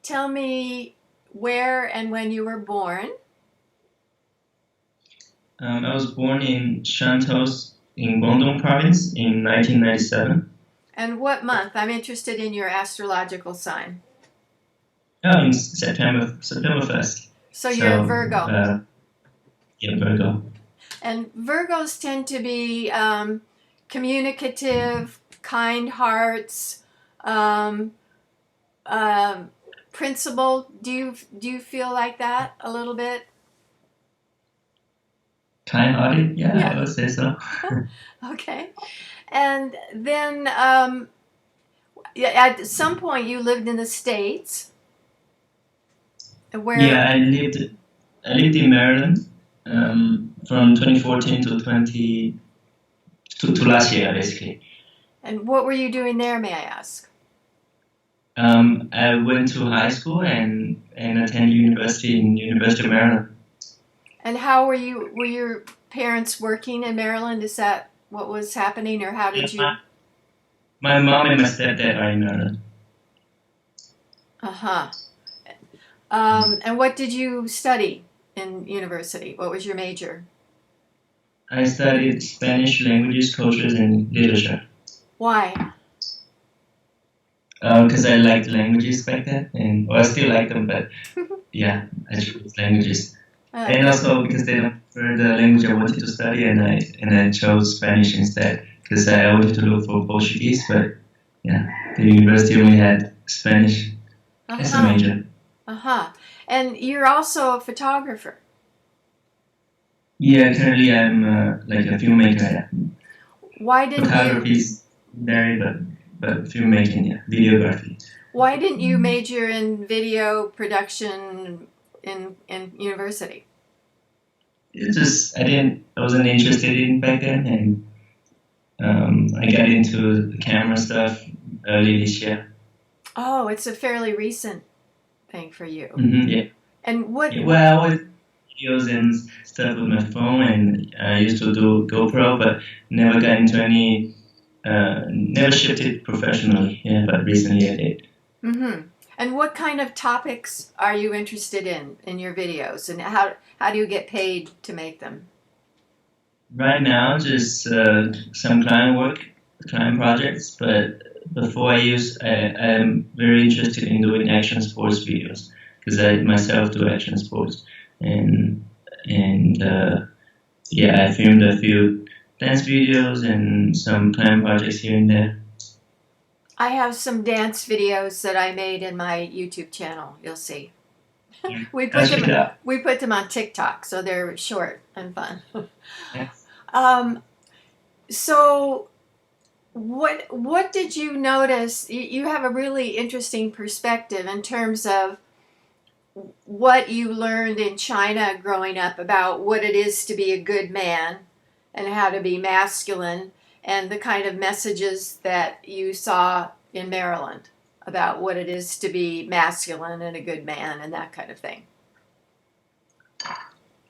tell me where and when you were born. I was born in Shantos in Guangdong province in 1997. And what month? I'm interested in your astrological sign. Oh, in September 1st. So you're a Virgo. Yeah, Virgo. And Virgos tend to be communicative, kind hearts, principled. Do you feel like that a little bit? Kind-hearted? Yeah, I would say so. Okay. And then at some point you lived in the States. Where? Yeah, I lived in Maryland from 2014 to last year, basically. And what were you doing there, may I ask? I went to high school and attended university in University of Maryland. And how were your parents working in Maryland? Is that what was happening, or how did you? My mom and my stepdad are in Maryland. Uh-huh. And what did you study in university? What was your major? I studied Spanish languages, cultures, and literature. Why? Because I liked languages back then, I still like them, but yeah, I chose languages. And also because they don't prefer the language I wanted to study, and I chose Spanish instead because I wanted to look for Portuguese, but yeah, the university only had Spanish as a major. And you're also a photographer. Yeah, currently I'm like a filmmaker. Yeah. Why didn't photography is very, but filmmaking, yeah, videography. Why didn't you major in video production in university? It's just I wasn't interested in back then, and I got into the camera stuff early this year. Oh, it's a fairly recent thing for you. Mm-hmm, yeah. And what? Yeah, well, I was videos and stuff with my phone, and I used to do GoPro, but never got into any. Never shipped it professionally. Yeah, but recently I did. Mm-hmm. And what kind of topics are you interested in your videos, and how do you get paid to make them? Right now, just some client projects. But before I'm very interested in doing action sports videos because I myself do action sports, and yeah, I filmed a few dance videos and some client projects here and there. I have some dance videos that I made in my YouTube channel. You'll see. We put them on TikTok, so they're short and fun. So what did you notice? You have a really interesting perspective in terms of what you learned in China growing up about what it is to be a good man and how to be masculine, and the kind of messages that you saw in Maryland about what it is to be masculine and a good man and that kind of thing.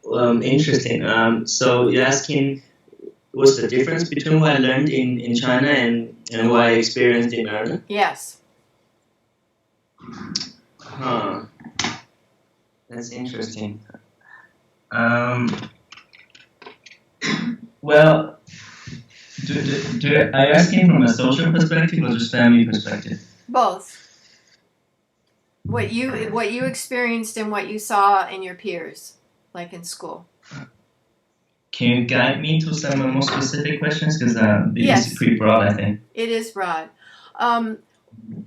Interesting. So you're asking what's the difference between what I learned in China and what I experienced in Maryland? Yes. Huh. That's interesting. Well, are you asking from a social perspective or just family perspective? Both. What you experienced and what you saw in your peers, like in school. Can you guide me to some more specific questions? Because yes. It's pretty broad, I think. It is broad.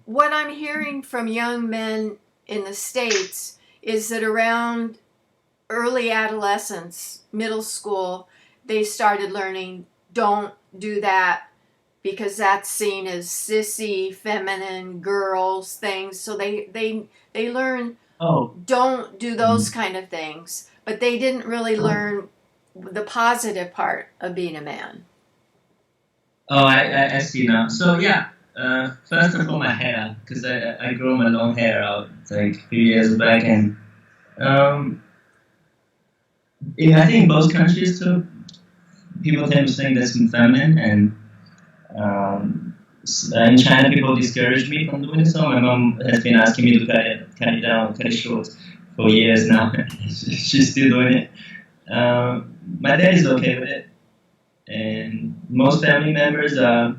What I'm hearing from young men in the States is that around early adolescence, middle school, they started learning, don't do that because that's seen as sissy, feminine, girls things. So they learn, don't do those kind of things. But they didn't really learn the positive part of being a man. Oh, I see now. So yeah, first of all, my hair, because I grew my long hair out like a few years back, and I think in both countries too, people tend to think that's feminine, and in China, people discourage me from doing so. My mom has been asking me to cut it down, cut it short for years now. She's still doing it. My dad is okay with it, and most family members are,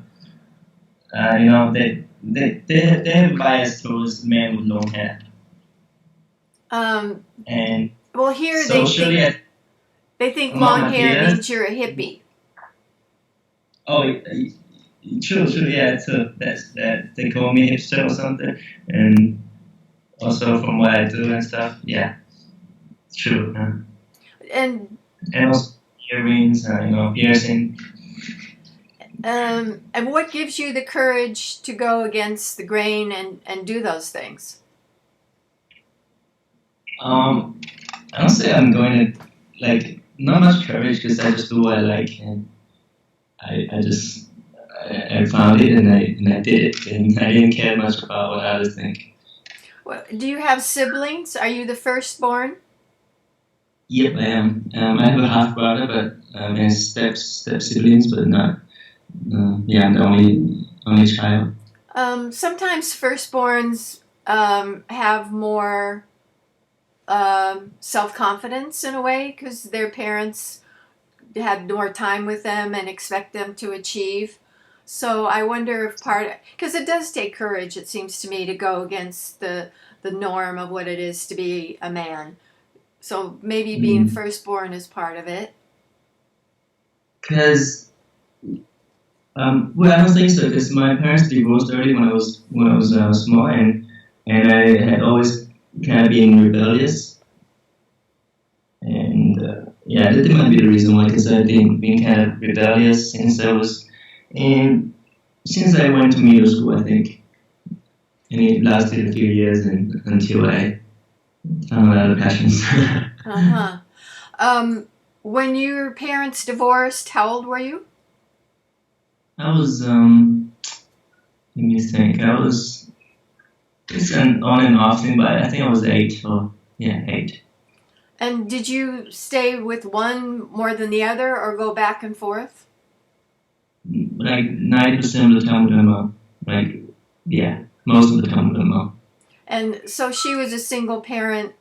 they have bias towards men with long hair. And well, here socially, they think long hair means you're a hippie. Oh, true, yeah. So that they call me hipster or something, and also from what I do and stuff, yeah, true. And also earrings, piercing. And what gives you the courage to go against the grain and do those things? I don't say I'm going to not much courage because I just do what I like, and I found it and I did it, and I didn't care much about what others think. Well, do you have siblings? Are you the firstborn? Yep, I am. I have a half brother, but and step siblings, but not. I'm the only child. Sometimes firstborns have more self-confidence in a way because their parents had more time with them and expect them to achieve. So I wonder if because it does take courage, it seems to me, to go against the norm of what it is to be a man. So maybe being firstborn is part of it. Because, I don't think so. Because my parents divorced early when I was small, and I had always kind of been rebellious. And that might be the reason why. Because I've been kind of rebellious since I went to middle school, I think, and it lasted a few years until I found out of passions. When your parents divorced, how old were you? I was, let me think, it's an on and off thing, but I think I was 8. 8. And did you stay with one more than the other or go back and forth? 90% of the time with my mom. Most of the time with my mom. And so she was a single parent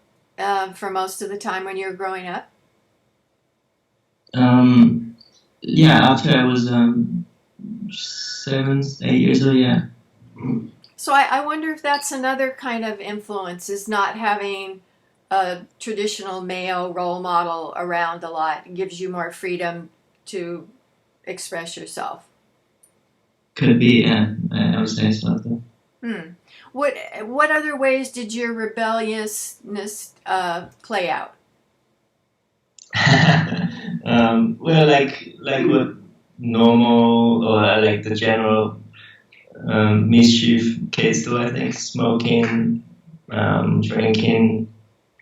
for most of the time when you were growing up? After I was 7, 8 years old, yeah. So I wonder if that's another kind of influence, is not having a traditional male role model around a lot. It gives you more freedom to express yourself. Could be, yeah. I would say so. What other ways did your rebelliousness play out? Like what normal or like the general mischief kids do, I think. Smoking, drinking,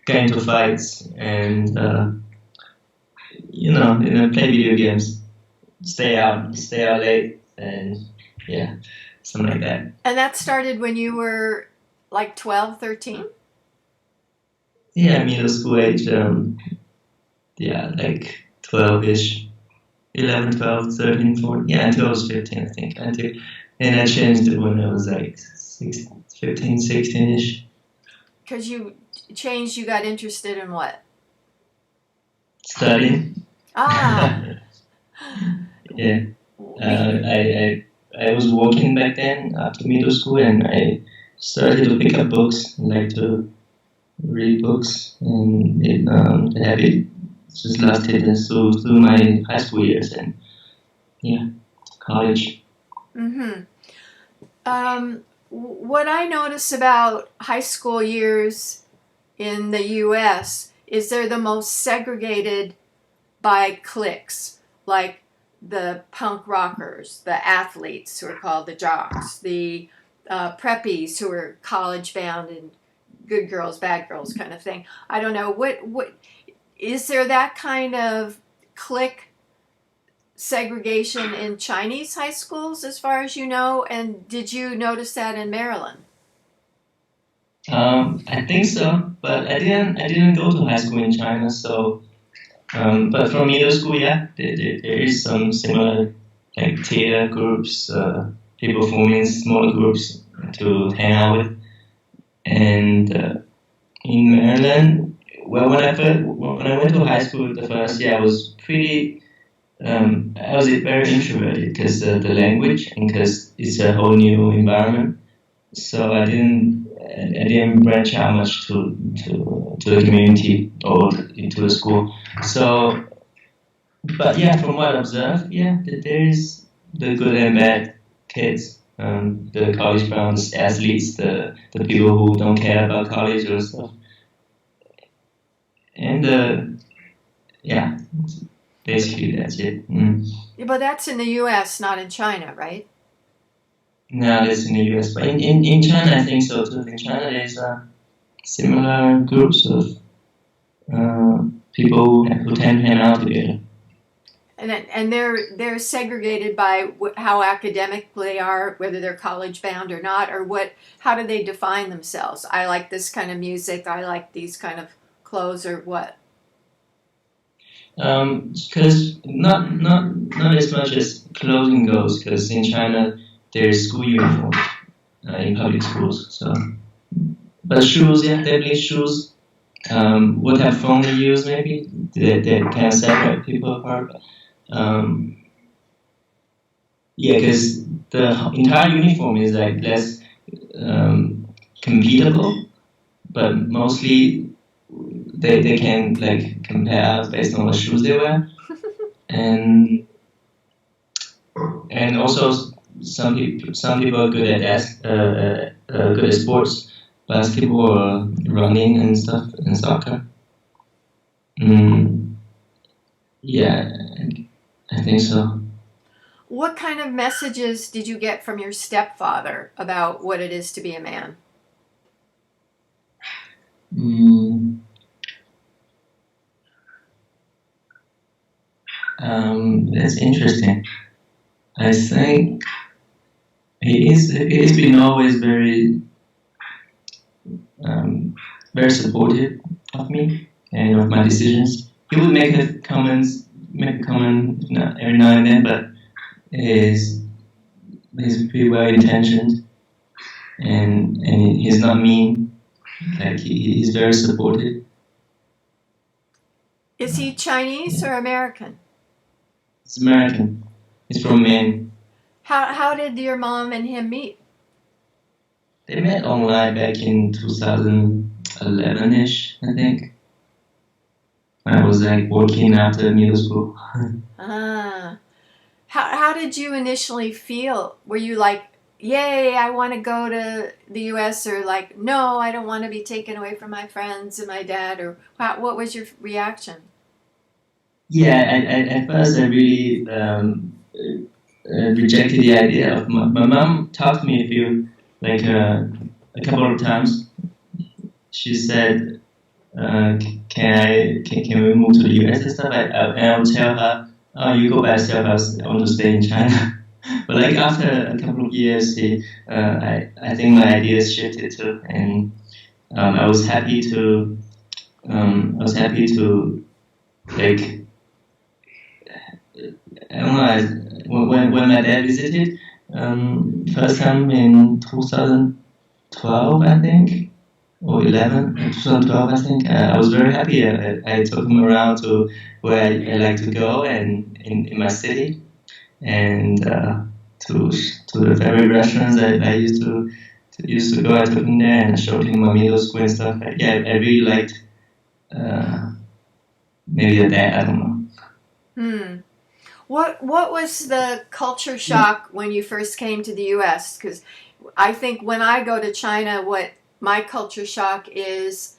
get into fights, and play video games, stay out late, and something like that. And that started when you were like 12, 13? Yeah, middle school age. Like 12-ish, 11, 12, 13, 14. Yeah, until I was 15, I think. And I changed it when I was like 16, 15, 16-ish. Because you changed, you got interested in what? Studying. Yeah. I was working back then after middle school, and I started to pick up books, like to read books, and the habit just lasted through my high school years and college. What I notice about high school years in the U.S. is they're the most segregated by cliques, like the punk rockers, the athletes who are called the jocks, the preppies who are college bound and good girls, bad girls kind of thing. I don't know. What is there that kind of clique segregation in Chinese high schools, as far as you know? And did you notice that in Maryland? I think so, but I didn't go to high school in China, so. But from middle school, there is some similar like theater groups, people forming small groups to hang out with. And in Maryland, well, when I went to high school the first year, I was pretty. I was very introverted because of the language and because it's a whole new environment. So I didn't branch out much to the community or into the school. So, but yeah, from what I observed, yeah, there's the good and bad kids, the college bound athletes, the people who don't care about college or stuff, and yeah, basically that's it. But that's in the U.S., not in China, right? No, that's in the US, but in China, I think so too. In China, there's similar groups of people who tend to hang out together. And they're segregated by how academic they are, whether they're college bound or not, or what. How do they define themselves? I like this kind of music. I like these kind of clothes, or what? Because not as much as clothing goes. Because in China, there's school uniforms in public schools. So, but shoes, yeah, definitely shoes. What have phone use maybe that can separate people apart. Yeah, because the entire uniform is like less completable, but mostly they can like compare based on what shoes they wear, and also some people are good at good at sports, basketball, or running and stuff, and soccer. Yeah, I think so. What kind of messages did you get from your stepfather about what it is to be a man? That's interesting. I think he's been always very supportive of me and of my decisions. He would make a comment every now and then, but he's pretty well intentioned and he's not mean. Like he's very supportive. Is he Chinese or American? He's American. He's from Maine. How did your mom and him meet? They met online back in 2011-ish, I think. I was like working after middle school. How did you initially feel? Were you like, yay, I want to go to the U.S., or like, no, I don't want to be taken away from my friends and my dad, or what was your reaction? Yeah, at first I really rejected the idea of my mom talked to me a couple of times. She said, can we move to the US and stuff? And I would tell her, oh, you go by yourself, I want to stay in China. But like after a couple of years, I think my ideas shifted too, and I was happy to like, I don't know, when my dad visited first time in 2012, I think, or 2012, I think. I was very happy. I took him around to where I like to go and in my city, and to the favorite restaurants I used to go. I took him there and showed him my middle school and stuff. Yeah, I really liked maybe the dad. I don't know. What was the culture shock when you first came to the U.S.? Because I think when I go to China, what my culture shock is,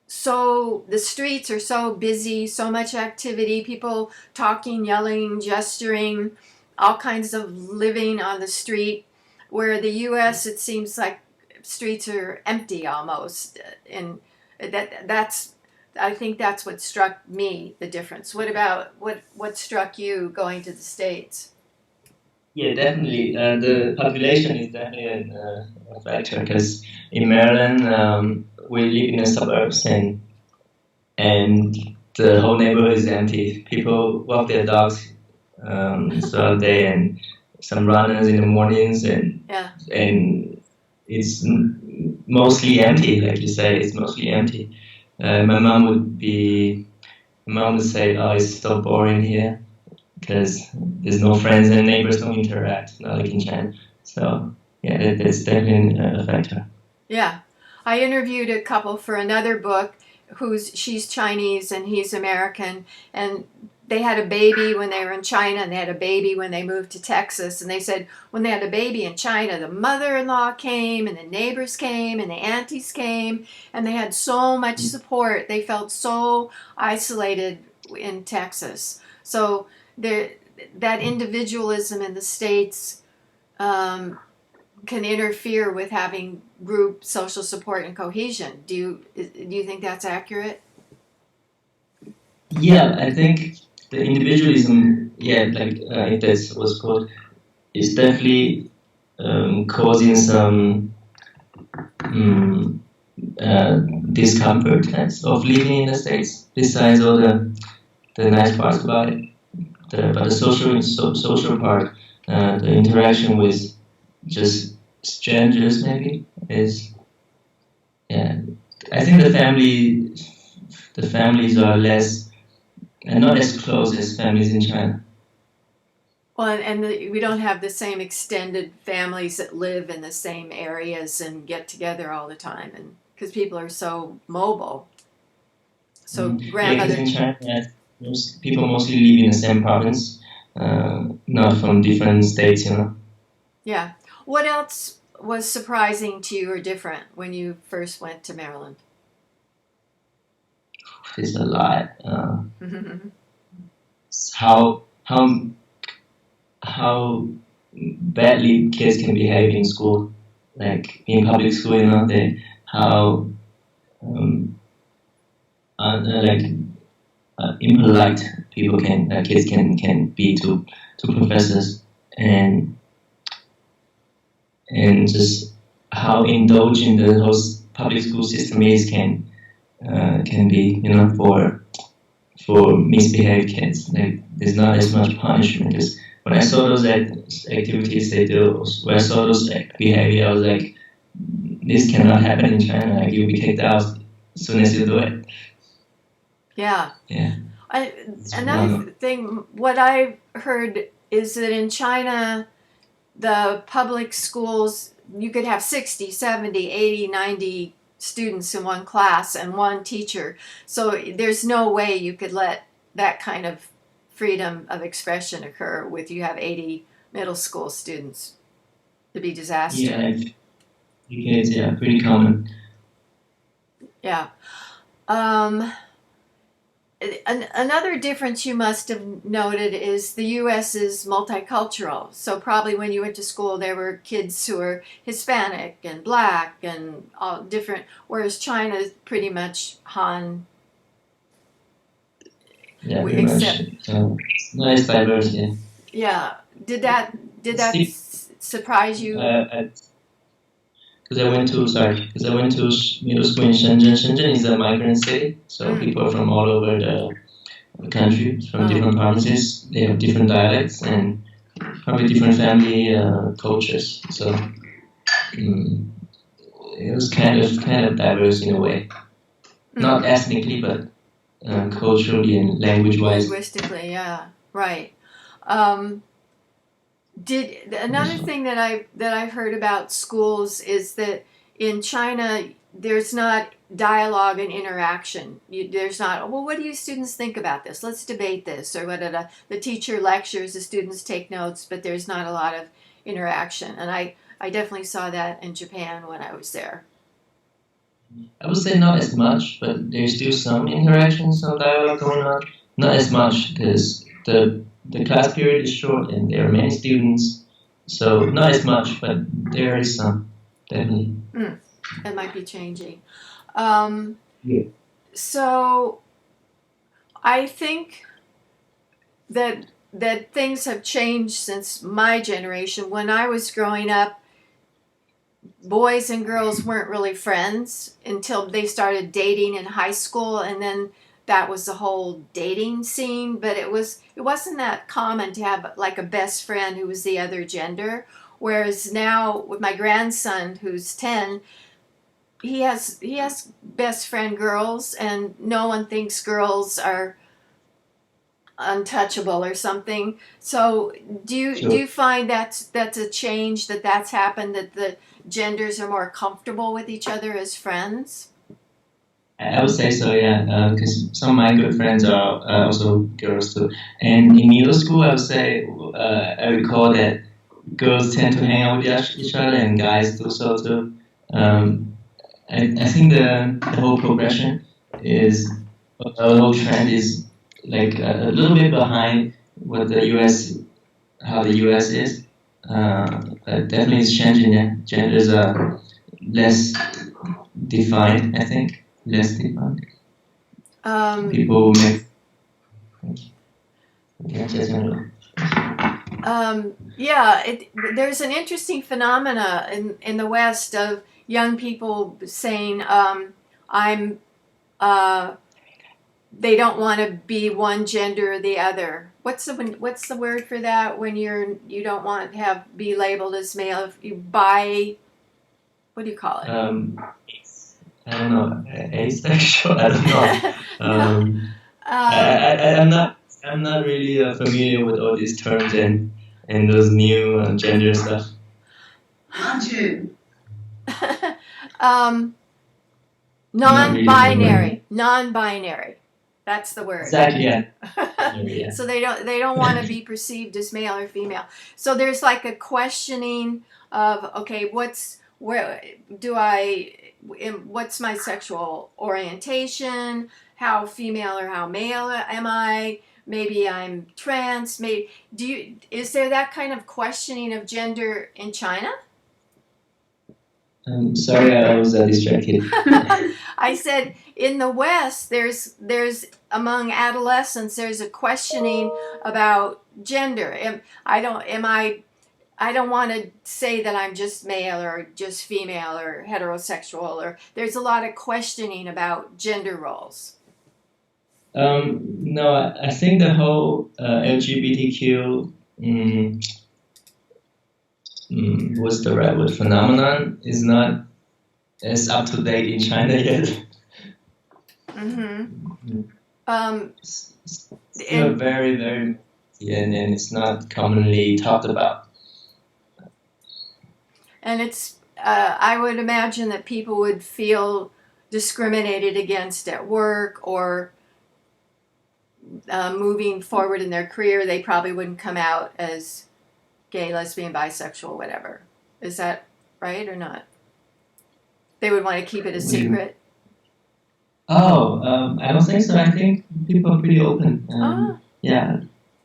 so the streets are so busy, so much activity, people talking, yelling, gesturing, all kinds of living on the street, where the U.S., it seems like streets are empty almost, and I think that's what struck me, the difference. What about what struck you going to the States? Yeah, definitely. The population is definitely a factor because in Maryland, we live in the suburbs and the whole neighborhood is empty. People walk their dogs throughout the day, and some runners in the mornings, Yeah. and it's mostly empty, like you say. It's mostly empty. My mom would say, "Oh, it's so boring here because there's no friends and neighbors don't interact, not like in China." So yeah, that's definitely a factor. Yeah. I interviewed a couple for another book she's Chinese and he's American, and they had a baby when they were in China, and they had a baby when they moved to Texas, and they said when they had a baby in China, the mother-in-law came and the neighbors came and the aunties came, and they had so much support. They felt so isolated in Texas. So there, that individualism in the States can interfere with having group social support and cohesion. Do you think that's accurate? Yeah, I think the individualism, yeah, like if that was called, is definitely causing some um, discomfort of living in the States, besides all the nice parts about it. But the social part, the interaction with just strangers maybe is, yeah. I think the families are less and not as close as families in China. Well, we don't have the same extended families that live in the same areas and get together all the time, and because people are so mobile. So Yeah, because grandmother, in China, people mostly live in the same province, not from different states, you know. yeah. What else was surprising to you or different when you first went to Maryland? It's a lot. How how badly kids can behave in school, like in public school, you know, how um, like impolite kids can be to professors, and just how indulgent the whole public school system is can be, you know, for misbehaved kids. Like there's not as much punishment. Because when I saw those activities they do, when I saw those behavior, I was like, this cannot happen in China. Like you'll be kicked out as soon as you do it. Yeah. Yeah. Another thing, what I heard is that in China, the public schools, you could have 60, 70, 80, 90 students in one class and one teacher. So there's no way you could let that kind of freedom of expression occur with you have 80 middle school students. It'd be disaster. Yeah, kids, yeah, pretty common. Yeah. Um, Another difference you must have noted is the U.S. is multicultural. So probably when you went to school, there were kids who were Hispanic and Black and all different, whereas China is pretty much Han. Yeah, pretty much. Nice diversity. Yeah. Did that surprise you? Because I went to middle school in Shenzhen. Shenzhen is a migrant city, so people from all over the country, from different provinces, they have different dialects and probably different family cultures. So it was kind of diverse in a way, not ethnically, but culturally and language-wise. Linguistically, yeah, right. Did another thing that I've heard about schools is that in China there's not dialogue and interaction. There's not, well, what do you students think about this? Let's debate this, or what? The teacher lectures, the students take notes, but there's not a lot of interaction. And I definitely saw that in Japan when I was there. I would say not as much, but there's still some interaction, some dialogue going on. Not as much because the class period is short and there are many students, so not as much, but there is some, definitely. It might be changing. Yeah. So I think that things have changed since my generation. When I was growing up, boys and girls weren't really friends until they started dating in high school, and then that was the whole dating scene, but it wasn't that common to have like a best friend who was the other gender. Whereas now with my grandson who's 10, he has best friend girls, and no one thinks girls are untouchable or something. So do you find that's a change, that's happened, that the genders are more comfortable with each other as friends? I would say so, yeah, because some of my good friends are also girls too. And in middle school, I would say I recall that girls tend to hang out with each other and guys do so too. Um, I think the whole progression is, the whole trend is like a little bit behind what the US, how the US is. But definitely it's changing. Yeah, genders are less defined. I think less defined. People make. There's an interesting phenomena in the West of young people saying, I'm they don't want to be one gender or the other. What's the word for that when you don't want to be labeled as male? If you what do you call it? I don't know. Asexual. I don't know. No. I'm not really familiar with all these terms and those new gender stuff. Non-binary. Non-binary. That's the word. Exactly. Yeah. So they don't want to be perceived as male or female. So there's like a questioning of, okay, what's my sexual orientation? How female or how male am I? Maybe I'm trans. Is there that kind of questioning of gender in China? Sorry, I was distracted. I said in the West, there's among adolescents, there's a questioning about gender. I don't want to say that I'm just male or just female or heterosexual. Or there's a lot of questioning about gender roles. No, I think the whole LGBTQ. What's the right word? Phenomenon is not as up to date in China yet. Still very, very, and it's not commonly talked about. And it's, I would imagine that people would feel discriminated against at work or moving forward in their career. They probably wouldn't come out as gay, lesbian, bisexual, whatever. Is that right or not? They would want to keep it a secret. I don't think so. I think people are pretty open. Yeah,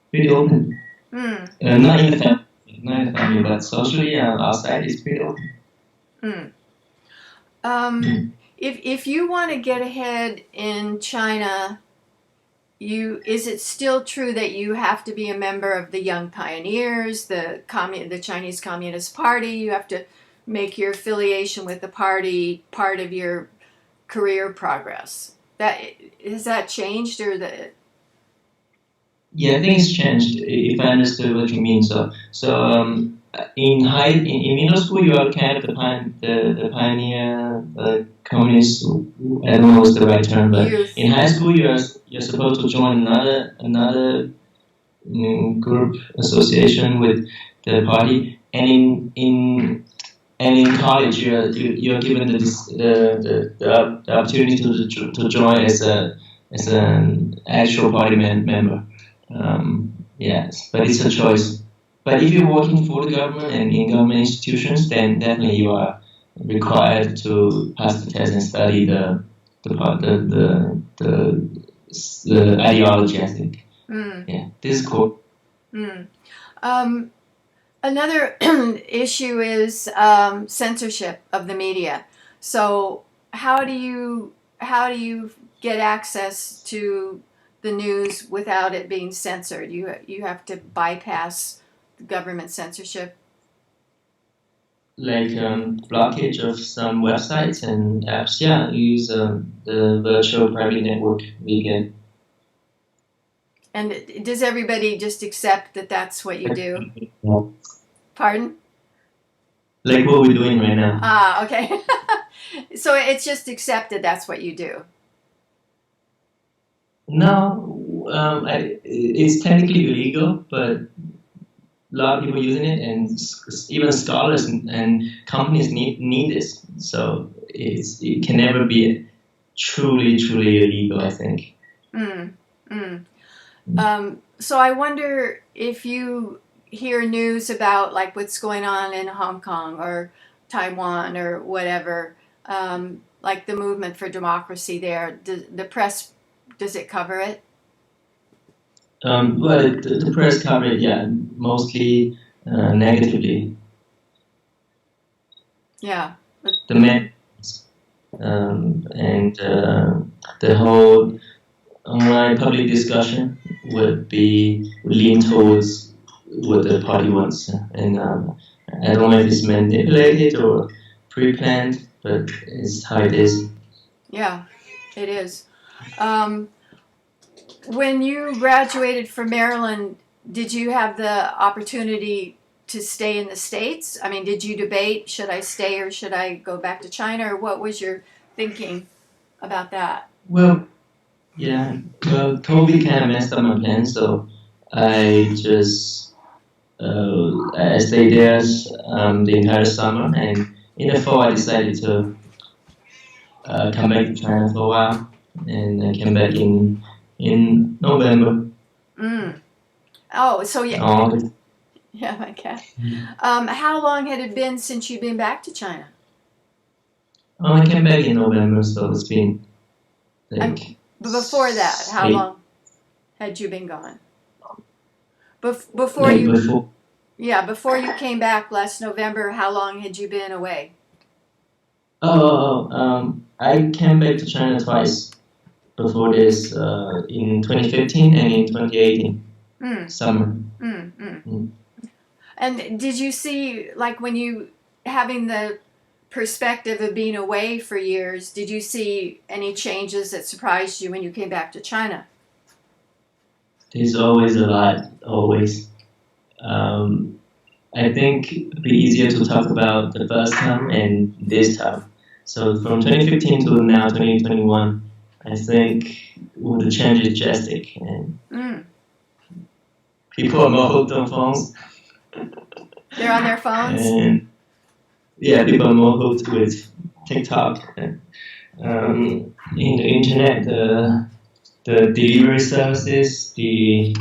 pretty open. Not in the family, but socially outside is pretty open. If you want to get ahead in China, is it still true that you have to be a member of the Young Pioneers, the Chinese Communist Party? You have to make your affiliation with the party part of your career progress. Has that changed, or the? Yeah, I think it's changed. If I understood what you mean, so in middle school you are kind of the pioneer, the communist. I don't know what's the right term, but in high school you're supposed to join another group association with the party, and in college you're given the opportunity to join as an actual party member. Yes, but it's a choice. But if you're working for the government and in government institutions, then definitely you are required to pass the test and study the ideology, I think. Yeah, this is cool. Another issue is censorship of the media. So how do you get access to the news without it being censored? You have to bypass the government censorship. like blockage of some websites and apps. Yeah, use the virtual private network VPN. And does everybody just accept that that's what you do? Yeah. Pardon? Like what we're doing right now. Ah, okay. So it's just accepted that's what you do. No, it's technically illegal, but a lot of people using it, and even scholars and companies need this. So it can never be truly illegal, I think. Mm, mm. So I wonder if you hear news about like what's going on in Hong Kong or Taiwan or whatever, like the movement for democracy there. The press, does it cover it? Well, the press covered it, yeah, mostly negatively. Yeah. The men and the whole online public discussion would lean towards what the party wants, and I don't know if it's manipulated or pre-planned, but it's how it is. Yeah, it is. When you graduated from Maryland, did you have the opportunity to stay in the States? I mean, did you debate, should I stay or should I go back to China? Or what was your thinking about that? Well, yeah, well, COVID kind of messed up my plans, so I just I stayed there the entire summer, and in the fall I decided to come back to China for a while, and I came back in November. Mm. Oh, so yeah. Oh, Yeah, my cat. How long had it been since you'd been back to China? I came back in November, so it's been like But before that, how eight, long had you been gone? Before you, before. yeah, before you came back last November, how long had you been away? I came back to China twice before this, in 2015 and in 2018 summer. And did you see, like, when you having the perspective of being away for years, did you see any changes that surprised you when you came back to China? There's always a lot, always. I think it'd be easier to talk about the first time and this time. So from 2015 to now 2021, I think the change is drastic, and people are more hooked on phones. They're on their phones? And yeah, people are more hooked with TikTok and in the internet, the delivery services, the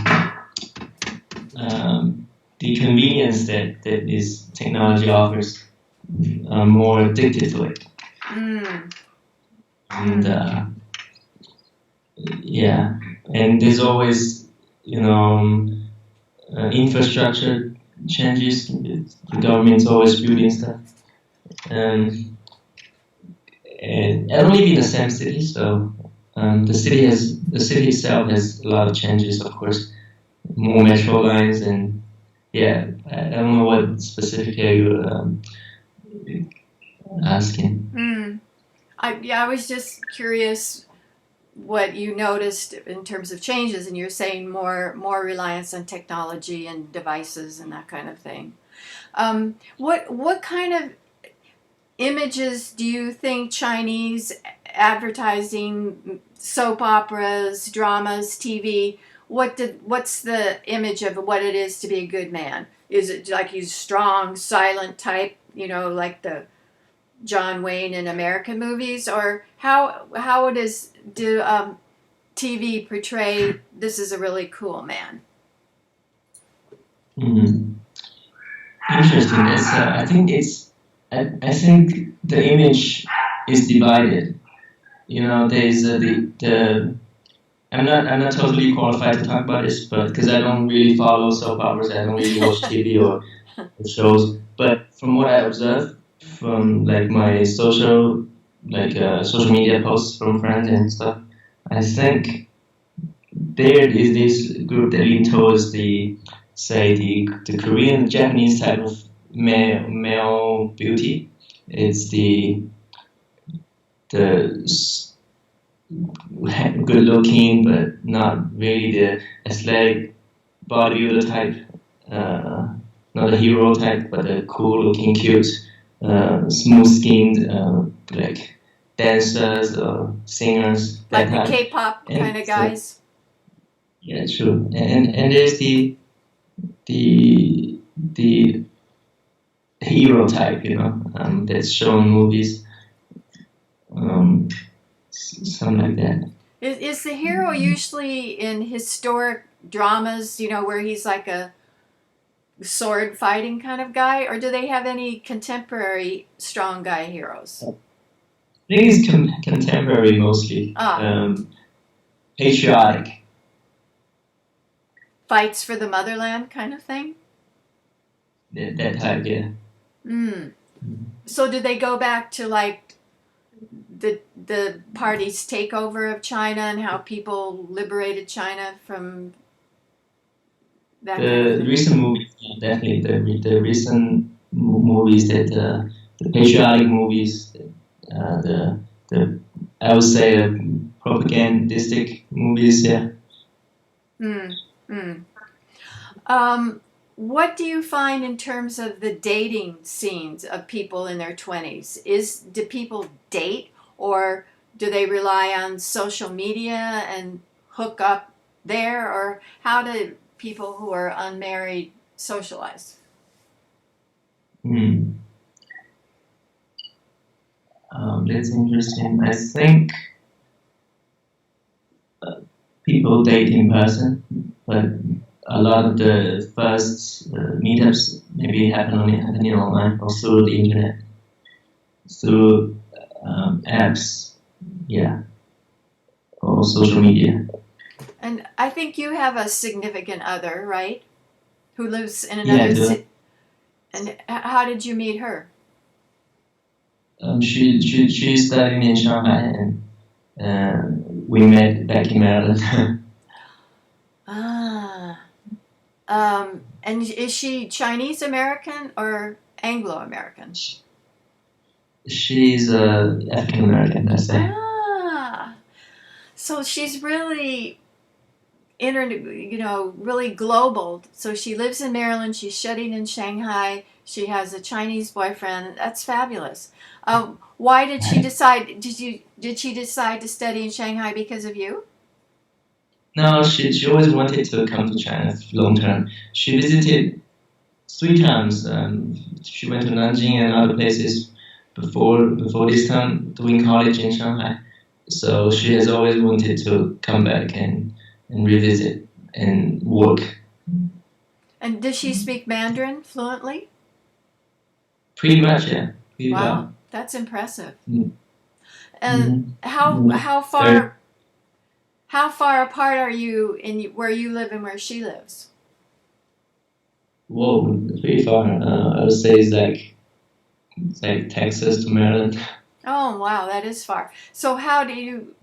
convenience that this technology offers, are more addicted to it. And yeah, and there's always, infrastructure changes. The government's always building stuff. And I don't live in the same city, so the city itself has a lot of changes, of course, more metro lines, and yeah, I don't know what specifically you're asking. I was just curious what you noticed in terms of changes, and you're saying more reliance on technology and devices and that kind of thing. What kind of images do you think Chinese advertising, soap operas, dramas, TV, what's the image of what it is to be a good man? Is it like he's strong, silent type, like the John Wayne in American movies, or how do TV portray this is a really cool man? Interesting. I think the image is divided. There's I'm not totally qualified to talk about this, but because I don't really follow soap operas, I don't really watch TV or shows. But from what I observe from like my social media posts from friends and stuff, I think there is this group that lean towards the Korean, Japanese type of male beauty. It's the good looking but not really the athletic bodybuilder type. Not a hero type, but a cool looking, cute, smooth skinned, like dancers or singers. Like the K-pop kind of guys. Yeah, true. And there's the hero type, that's shown in movies, something like that. Is the hero usually in historic dramas, where he's like a sword fighting kind of guy, or do they have any contemporary strong guy heroes? I think it's contemporary mostly. Patriotic. Fights for the motherland kind of thing? That type, yeah. So did they go back to like the party's takeover of China and how people liberated China from that kind of thing? Recent movies, definitely the recent movies that the patriotic movies, the I would say the propagandistic movies, yeah. What do you find in terms of the dating scenes of people in their 20s? Do people date, or do they rely on social media and hook up there, or how do people who are unmarried socialize? That's interesting. I think people date in person, but a lot of the first meetups maybe happen online or through the internet, through apps, yeah, or social media. And I think you have a significant other, right? Who lives in another city. And how did you meet her? She's studying in Shanghai, and we met back in Maryland. And is she Chinese American or Anglo American? She's African American, I say. So she's really really global. So she lives in Maryland. She's studying in Shanghai. She has a Chinese boyfriend. That's fabulous. Why did she decide? Did she decide to study in Shanghai because of you? No, she always wanted to come to China long term. She visited 3 times. She went to Nanjing and other places before this time doing college in Shanghai. So she has always wanted to come back and revisit and work. And does she speak Mandarin fluently? Pretty much, yeah. Pretty wow, well. That's impressive. And how far apart are you in where you live and where she lives? Whoa, pretty far. I would say it's like Texas to Maryland. Oh wow, that is far. So how do you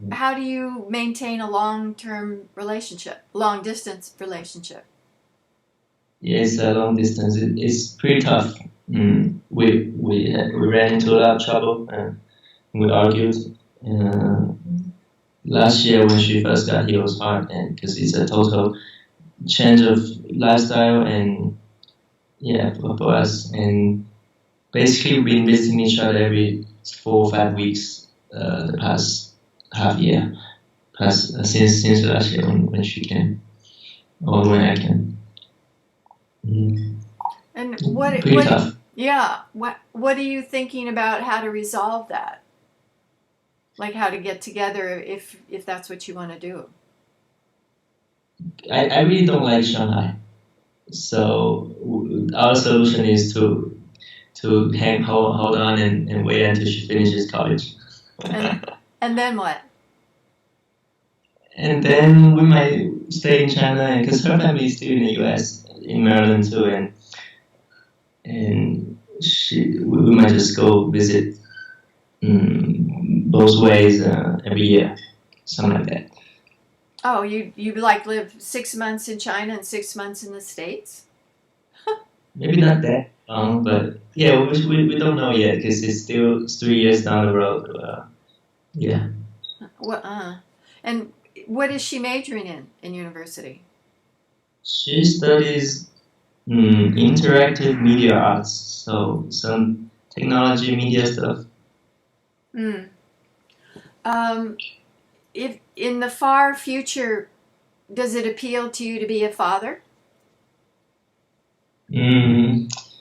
maintain a long distance relationship? Yeah, it's a long distance. It's pretty tough. We ran into a lot of trouble and we argued. Last year when she first got here was hard, and because it's a total change of lifestyle and for us, and basically we've been visiting each other every 4 or 5 weeks the past half year, since last year when she came, or when I came. And pretty tough. Yeah, what are you thinking about how to resolve that? Like how to get together if that's what you want to do? I really don't like Shanghai, so our solution is to hold on and wait until she finishes college. And then what? And then we might stay in China, because her family is still in the U.S., in Maryland too, and we might just go visit both ways every year, something like that. Oh, you like live 6 months in China and 6 months in the States? Maybe not that. But yeah, we don't know yet because it's still 3 years down the road. Yeah. And what is she majoring in university? She studies interactive media arts, so some technology media stuff. If in the far future, does it appeal to you to be a father?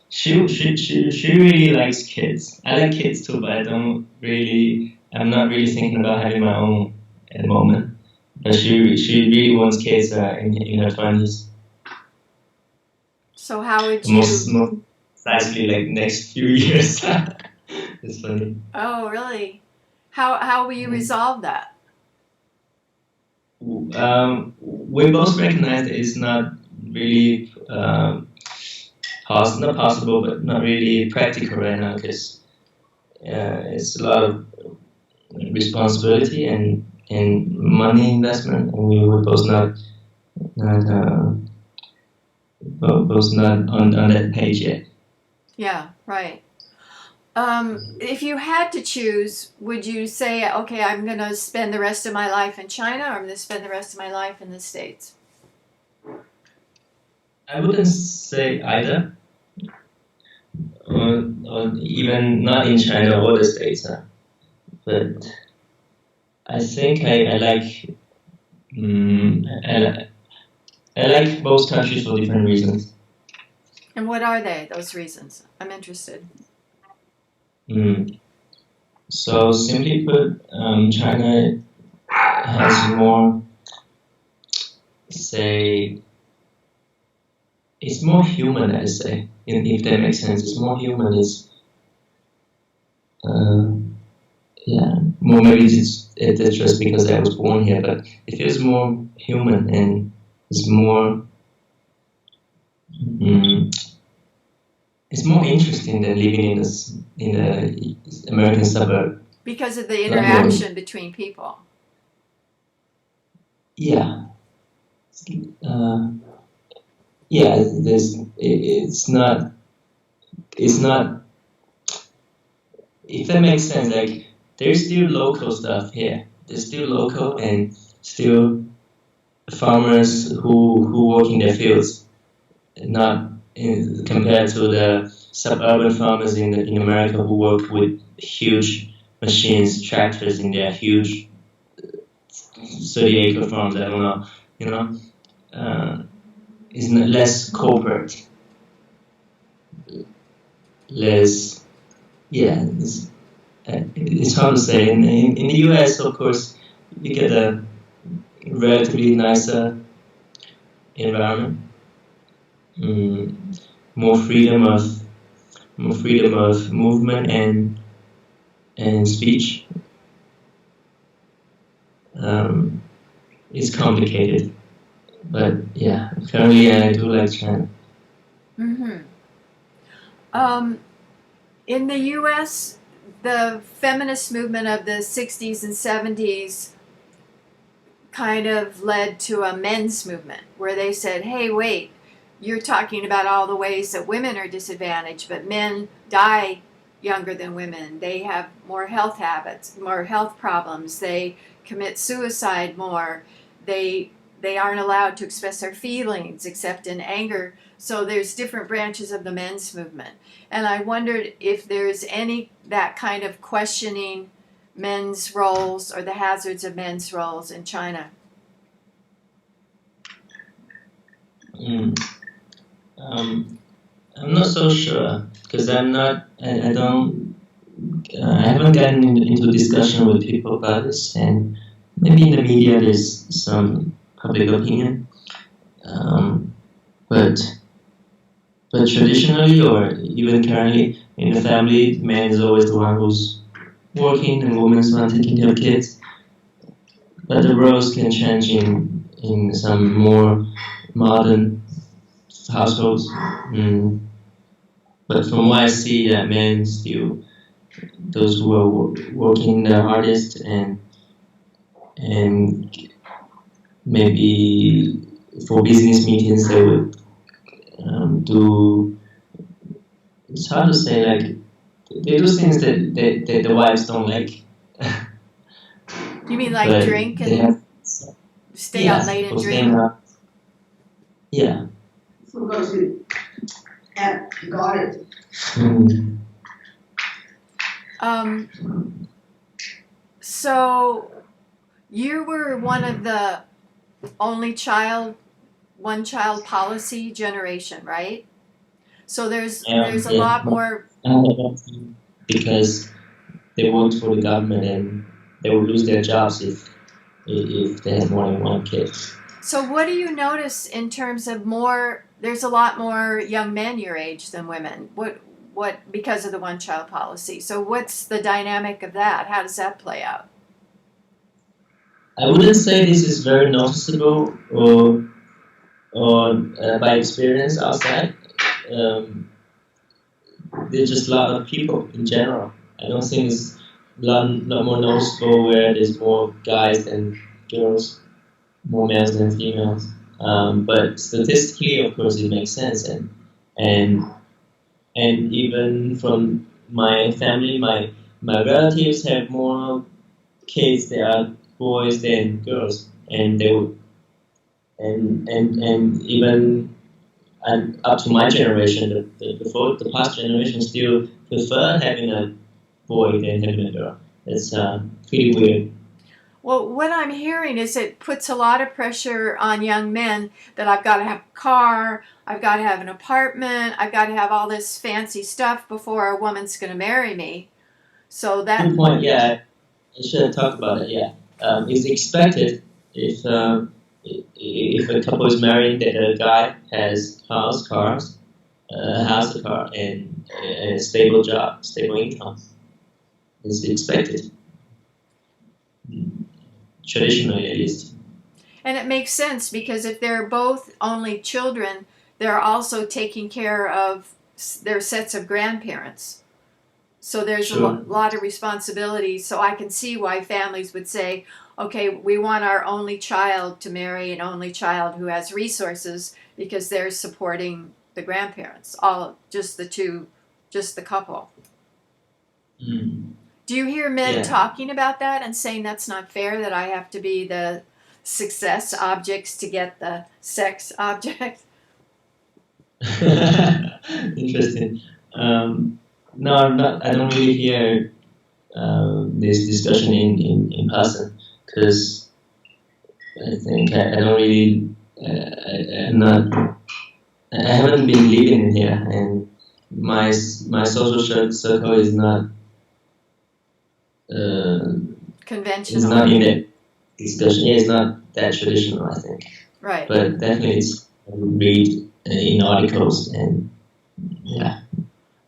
She really likes kids. I like kids too, but I'm not really thinking about having my own at the moment. But she really wants kids in her 20s. So how would you? Most precisely like next few years. It's funny. Oh, really? How will you resolve that? We both recognize that it's not really not possible, but not really practical right now because it's a lot of responsibility and money investment, and we were both not on that page yet. Yeah, right. If you had to choose, would you say, okay, I'm going to spend the rest of my life in China, or I'm going to spend the rest of my life in the States? I wouldn't say either, or even not in China or the States. But I think I like I like both countries for different reasons. And what are they, those reasons? I'm interested. So simply put, China has more, say, it's more human, I say, if that makes sense. It's more human. More maybe it's just because I was born here, but it feels more human and it's more. It's more interesting than living in the American suburb. Because of the interaction between people. Yeah. It's not. If that makes sense, like there's still local stuff here. There's still local and still farmers who work in their fields, not compared to the suburban farmers in America who work with huge machines, tractors in their huge 30-acre farms. I don't know, it's less corporate, less. Yeah, it's hard to say. In the US, of course, you get a relatively nicer environment, more freedom of movement and speech. It's complicated, but yeah, currently I do like China. In the U.S., the feminist movement of the 60s and 70s kind of led to a men's movement where they said, hey, wait, you're talking about all the ways that women are disadvantaged, but men die younger than women. They have more health habits, more health problems. They commit suicide more. They aren't allowed to express their feelings except in anger. So there's different branches of the men's movement. And I wondered if there's any that kind of questioning men's roles or the hazards of men's roles in China. I'm not so sure because I haven't gotten into discussion with people about this, and maybe in the media there's some public opinion, but traditionally or even currently in the family, man is always the one who's working and woman's the one taking care of kids. But the roles can change in some more modern households. But from what I see, that men still those who are working the hardest and maybe for business meetings they would do it's hard to say. Like they do things that the wives don't like. You mean like But drink they and have, stay out yeah, late and for staying drink? up. Yeah. Got it. Mm. So you were one of the only one child policy generation, right? So there's a Yeah. lot more. Because they worked for the government and they would lose their jobs if they had more than one kid. So what do you notice in terms of more? There's a lot more young men your age than women. What because of the one child policy? So what's the dynamic of that? How does that play out? I wouldn't say this is very noticeable or by experience outside. Um, there's just a lot of people in general. I don't think it's lot more noticeable where there's more guys than girls, more males than females. But statistically, of course, it makes sense, and and even from my family, my relatives have more kids that are boys than girls, and they would, and even and up to my generation, the past generation still prefer having a boy than having a girl. It's pretty weird. Well, what I'm hearing is it puts a lot of pressure on young men that I've got to have a car, I've got to have an apartment, I've got to have all this fancy stuff before a woman's going to marry me. So that. Good point. Yeah, I should have talked about it. Yeah, it's expected if a couple is married that a guy has a house, a car, and a stable job, stable income. It's expected, traditionally at least. And it makes sense because if they're both only children, they're also taking care of their sets of grandparents. So there's a Sure. lot of responsibility. So I can see why families would say, okay, we want our only child to marry an only child who has resources because they're supporting the grandparents, all just the two, just the couple. Mm. Do you hear men Yeah. talking about that and saying that's not fair, that I have to be the success objects to get the sex objects? Interesting. No, not. I don't really hear this discussion in person because I think I don't really. I'm not. I haven't been living in here, and my social circle is not is Conventional. not in that discussion. Yeah, it's not that traditional, I think. Right. But definitely, it's I would read in articles and yeah,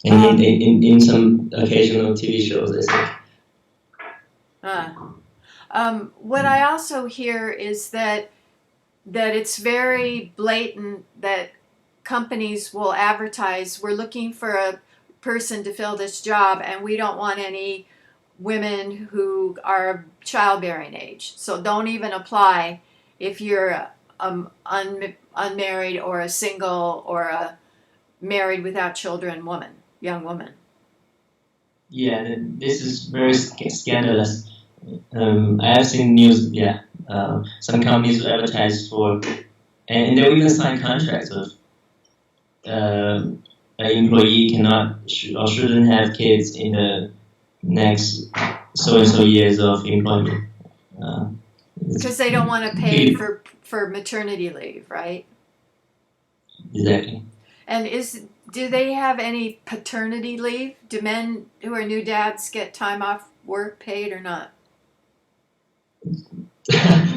and in some occasional TV shows, I think. What I also hear is that it's very blatant that companies will advertise, we're looking for a person to fill this job and we don't want any women who are childbearing age. So don't even apply if you're unmarried or a single or a married without children young woman. Yeah, this is very scandalous. I have seen news. Yeah, some companies will advertise for, and they'll even sign contracts with an employee cannot or shouldn't have kids in the next so and so years of employment. Because they don't want to pay for maternity leave, right? Exactly. And do they have any paternity leave? Do men who are new dads get time off work paid or not?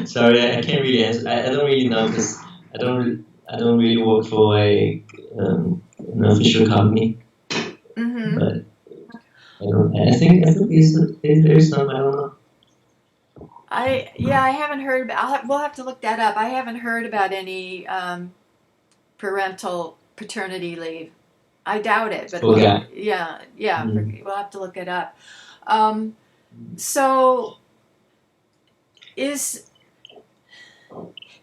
Sorry, I can't really answer. I don't really know because I don't really work for an official company. Mm-hmm. But I think there's some. I don't know. I haven't heard about. We'll have to look that up. I haven't heard about any parental paternity leave. I doubt it, but Okay. we'll have to look it up. So is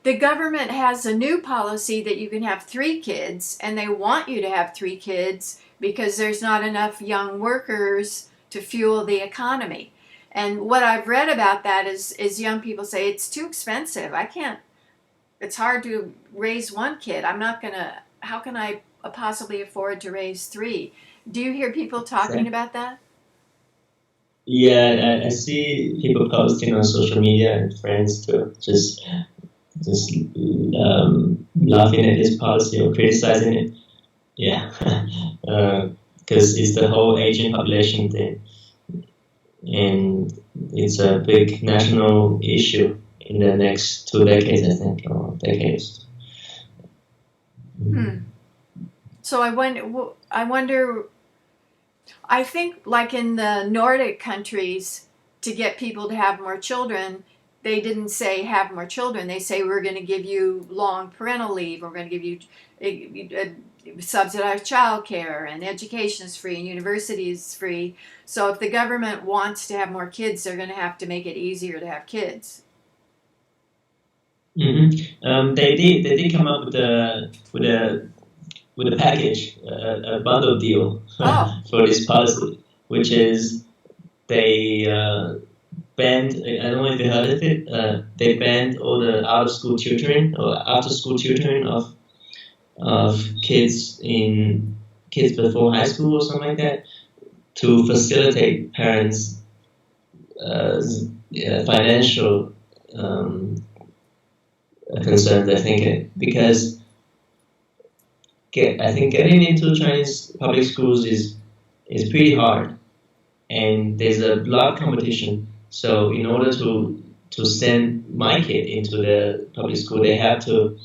the government has a new policy that you can have 3 kids, and they want you to have 3 kids because there's not enough young workers to fuel the economy. And what I've read about that is young people say it's too expensive. I can't. It's hard to raise one kid. I'm not gonna. How can I possibly afford to raise three? Do you hear people talking about that? Yeah, I see people posting on social media and friends too, just laughing at this policy or criticizing it. Yeah, because it's the whole aging population thing, and it's a big national issue in the next 2 decades, I think, or decades. So I wonder. I think, like in the Nordic countries, to get people to have more children, they didn't say have more children. They say we're going to give you long parental leave. We're going to give you subsidized child care, and education is free, and university is free. So if the government wants to have more kids, they're going to have to make it easier to have kids. They did come up with a package, a bundle deal for this policy, which is they banned. I don't know if you heard of it. They banned all the out-of-school tutoring or after-school tutoring of kids before high school or something like that, to facilitate parents' financial concerns. I think because I think getting into Chinese public schools is pretty hard, and there's a lot of competition. So in order to send my kid into the public school, they have to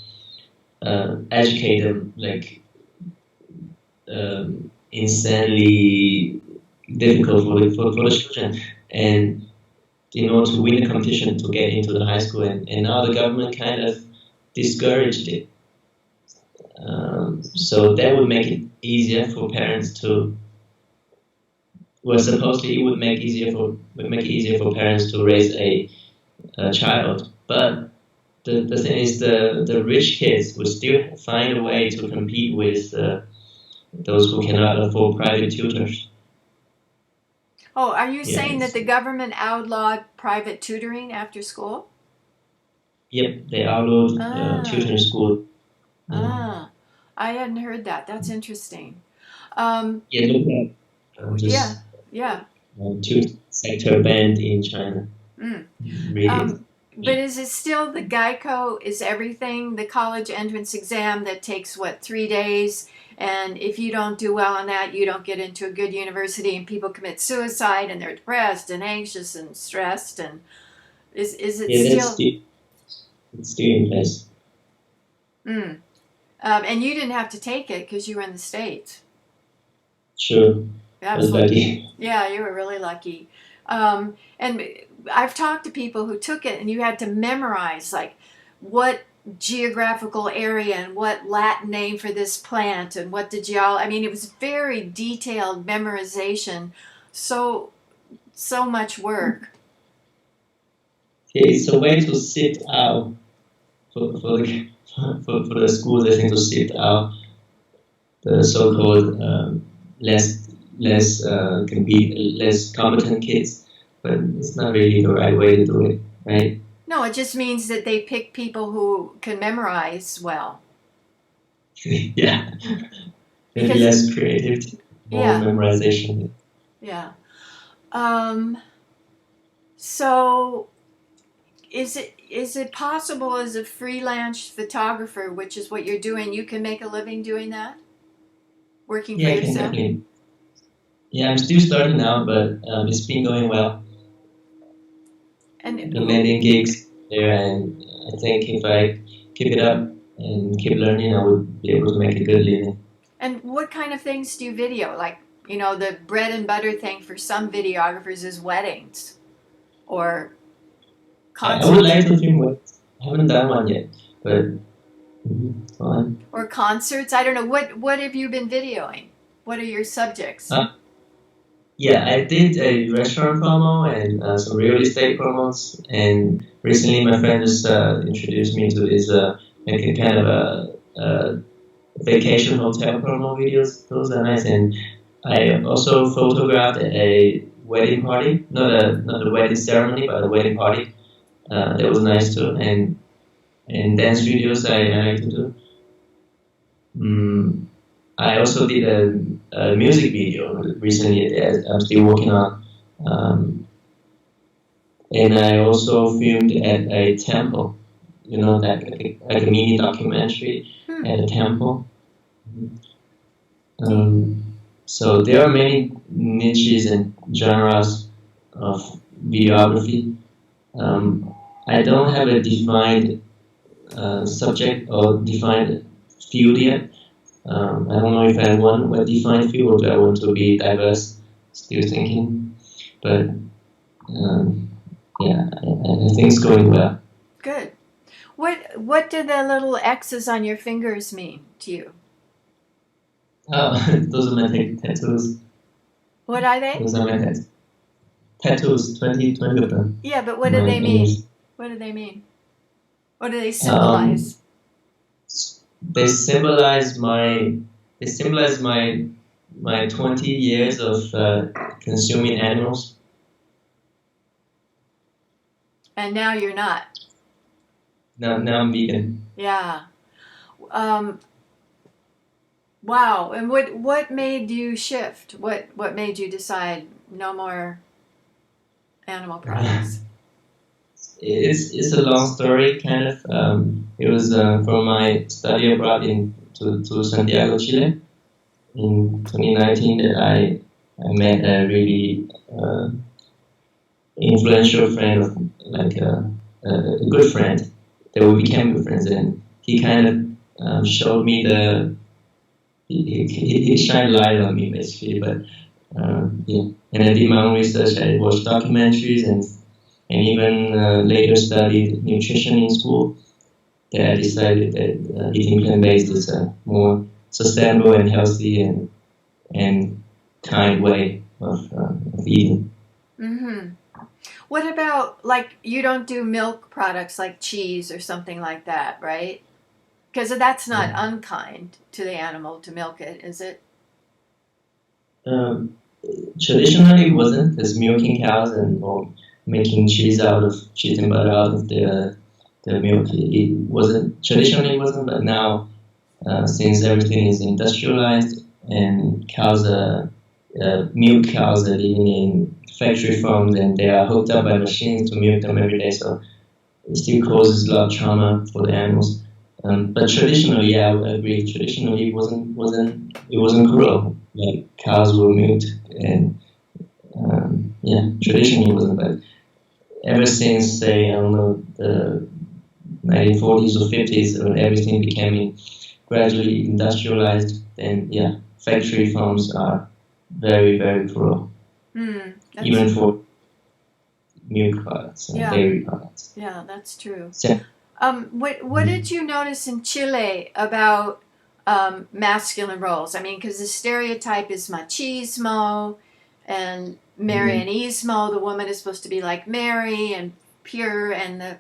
educate them like insanely difficult for the children, and in order to win the competition to get into the high school, and now the government kind of discouraged it. So that would make it easier for parents to. Well, supposedly it would make it easier for parents to raise a child, but the thing is, the rich kids would still find a way to compete with those who cannot afford private tutors. Oh, are you saying that the government outlawed private tutoring after school? Yep, they outlawed tutoring school. I hadn't heard that. That's interesting. Yeah, look at Yeah. Tutor sector banned in China. Really. But is it still the Geico is everything, the college entrance exam that takes 3 days, and if you don't do well on that, you don't get into a good university, and people commit suicide, and they're depressed and anxious and stressed, and is it still? It's still in place. And you didn't have to take it because you were in the States. Sure. I was lucky. Yeah, you were really lucky. And I've talked to people who took it, and you had to memorize like what geographical area and what Latin name for this plant and what the geology. I mean, it was very detailed memorization. So much work. It's a way to sift out for the schools. I think to sift out the so-called less competent kids, but it's not really the right way to do it, right? No, it just means that they pick people who can memorize well. Yeah, maybe less creativity, more memorization. Yeah. So, is it possible as a freelance photographer, which is what you're doing, you can make a living doing that? Working for yourself? Definitely. Yeah, I'm still starting now, but it's been going well. And landing gigs there, and I think if I keep it up and keep learning, I would be able to make a good living. And what kind of things do you video? Like, the bread and butter thing for some videographers is weddings or concerts. I would like to film weddings. I haven't done one yet, but fine. Or concerts. I don't know. What have you been videoing? What are your subjects? Yeah, I did a restaurant promo and some real estate promos, and recently my friend just introduced me to this like a kind of vacation hotel promo videos. Those are nice. And I also photographed a wedding party, not a wedding ceremony, but a wedding party. That was nice too. And dance videos I like to do. I also did a music video recently that I'm still working on. And I also filmed at a temple, like a mini documentary at a temple. So there are many niches and genres of videography. I don't have a defined subject or defined field yet. I don't know if I want a defined field or I want to be diverse. Still thinking, but yeah, I think it's going well. Good. What do the little X's on your fingers mean to you? Those are my tattoos. What are they? Those are my tattoos. 20 of them. Yeah, but what do they mean? What do they mean? What do they symbolize? They symbolize my 20 years of consuming animals. And now you're not. Now I'm vegan. Yeah. Wow. And what made you shift? What made you decide no more animal products? It's a long story, kind of. It was from my study abroad to Santiago, Chile, in 2019 that I met a really influential friend, of like a good friend, that we became good friends, and he kind of showed me he shined light on me basically. But yeah, and I did my own research. I watched documentaries and even later studied nutrition in school. That I decided that eating plant-based is a more sustainable and healthy and kind way of eating. Mm-hmm. What about, like, you don't do milk products like cheese or something like that, right? Because that's not unkind to the animal to milk it, is it? Traditionally, it wasn't, because milking cows or making cheese and butter out of the milk, it wasn't. Traditionally, it wasn't, but now, since everything is industrialized and milk cows are living in factory farms and they are hooked up by machines to milk them every day, so it still causes a lot of trauma for the animals. But traditionally, yeah, I agree. Traditionally, it wasn't cruel. Like cows were milked, and yeah, traditionally it wasn't. But ever since, say, I don't know, the 1940s or 50s, when everything became gradually industrialized, then yeah, factory farms are very, very cruel, even for milk products and dairy products. Yeah, that's true. So, what did you notice in Chile about masculine roles? I mean, because the stereotype is machismo and Marianismo. The woman is supposed to be like Mary and pure, and the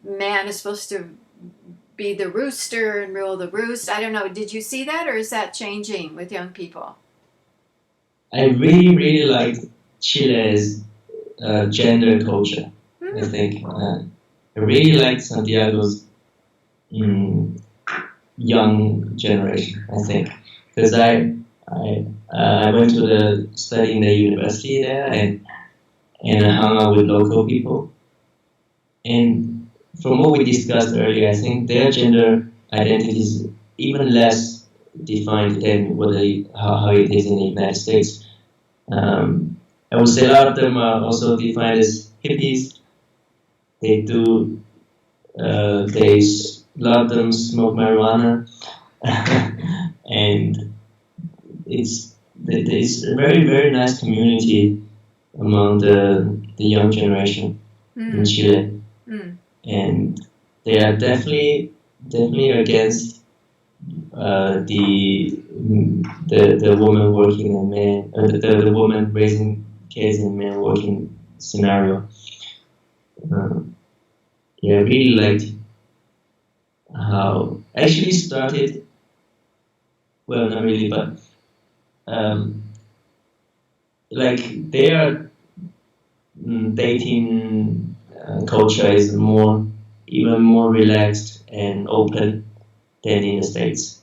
man is supposed to be the rooster and rule the roost. I don't know. Did you see that, or is that changing with young people? I really, really liked Chile's gender culture. I think I really liked Santiago's young generation. I think because I went to study in the university there and I hung out with local people. And from what we discussed earlier, I think their gender identity is even less defined than how it is in the United States. I would say a lot of them are also defined as hippies. A lot of them smoke marijuana, and it's a very, very nice community among the young generation in Chile, and they are definitely against the woman working and man, the woman raising kids and man working scenario. Yeah, I really liked how actually started well, not really, but like their dating culture is even more relaxed and open than in the States.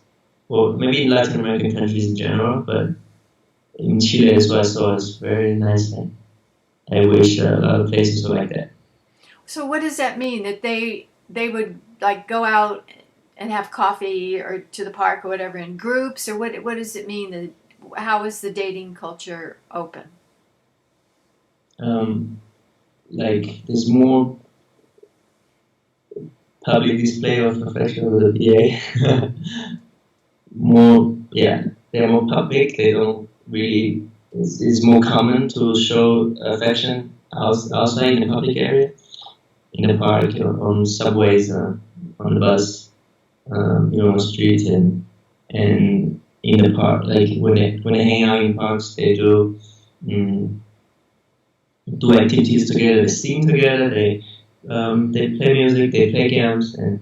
Well, maybe in Latin American countries in general, but in Chile as well, I saw it's very nice, and I wish a lot of places were like that. So what does that mean? That they would like go out and have coffee or to the park or whatever in groups, or what does it mean? That how is the dating culture open? Like there's more public display of affection with the PA. More, yeah, they're more public. They don't really. It's more common to show affection outside in the public area, in the park, on subways, on the bus, on the street, and in the park. Like when they hang out in parks, they do activities together. They sing together. They play music. They play games, and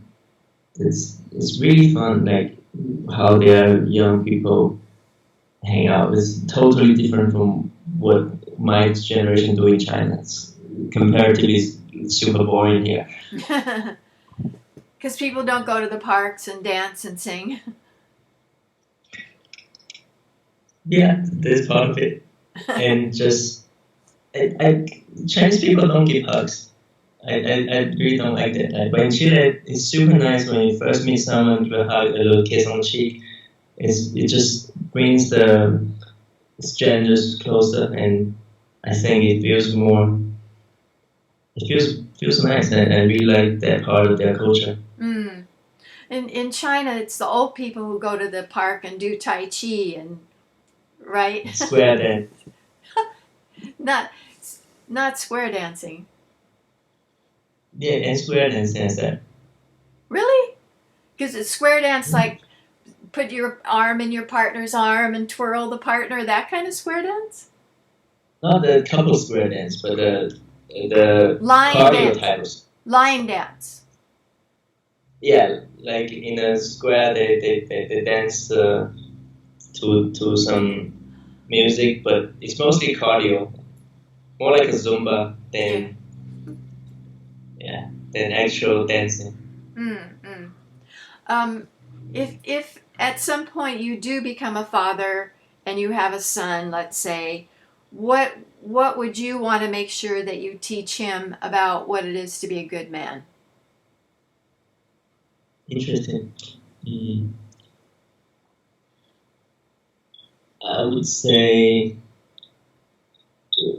it's really fun. Like how their young people hang out is totally different from what my generation do in China. It's comparatively super boring here. Because people don't go to the parks and dance and sing. Yeah, that's part of it. And just, Chinese people don't give hugs. I really don't like that. But in Chile, it's super nice when you first meet someone, give a hug, a little kiss on the cheek. It just brings the strangers closer, and I think it feels more. It feels nice, and I really like that part of their culture. Mm. In China, it's the old people who go to the park and do Tai Chi and right. Square dance. Not square dancing. Yeah, and square dance has that. Really? Because it's square dance like put your arm in your partner's arm and twirl the partner, that kind of square dance? Not the couple square dance, but the line cardio dance. types. Line dance. Yeah, like in a square, they dance to some music, but it's mostly cardio, more like a Zumba than than actual dancing. If at some point you do become a father and you have a son, let's say, what would you want to make sure that you teach him about what it is to be a good man? Interesting. I would say,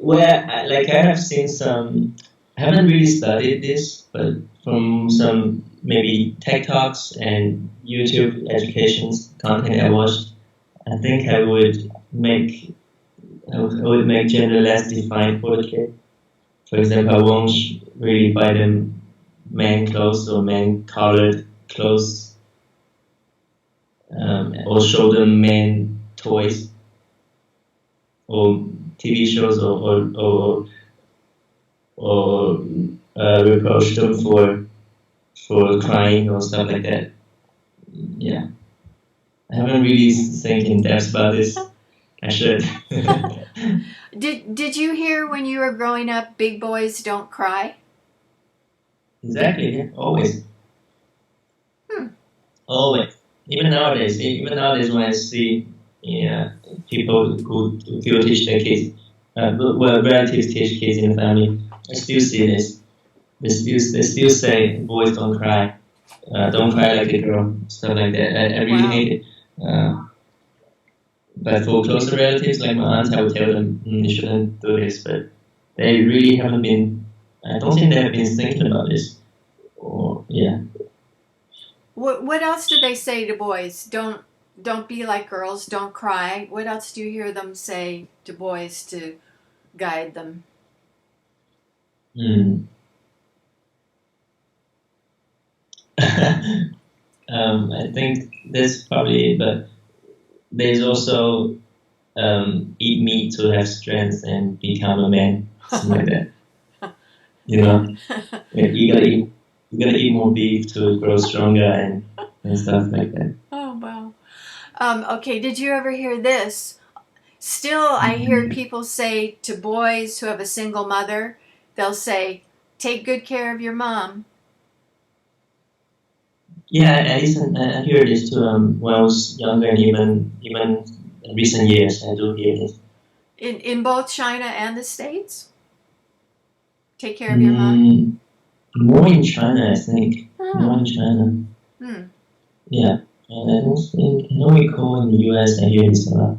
I have seen some. I haven't really studied this, but from some maybe tech talks and YouTube education content I watched, I think I would make gender less defined for the kid. For example, I won't really buy them man clothes or man colored clothes, or show them man toys or TV shows or reproach them for crying or stuff like that. Yeah, I haven't really think in depth about this. I should. Did you hear when you were growing up, big boys don't cry? Exactly. Yeah. Always. Always. Even nowadays when I see people who teach their kids, relatives teach kids in the family, I still see this. They still say boys don't cry like a girl, stuff like that. I really hate it. But for closer relatives like my aunt, I would tell them you shouldn't do this. But they really haven't been. I don't think they have been thinking about this. What else do they say to boys? Don't be like girls. Don't cry. What else do you hear them say to boys to guide them? I think that's probably it, but there's also eat meat to have strength and become a man, something like that. You gotta eat more beef to grow stronger and stuff like that. Oh wow! Okay, did you ever hear this? Still, I hear people say to boys who have a single mother, they'll say, take good care of your mom. Yeah, I listen. I hear this too. When I was younger, and even in recent years, I do hear this. In both China and the States? Take care of your mom? More in China, I think. More Oh. in China. Hmm. Yeah. And I don't think, I don't recall in the US I hear this a lot.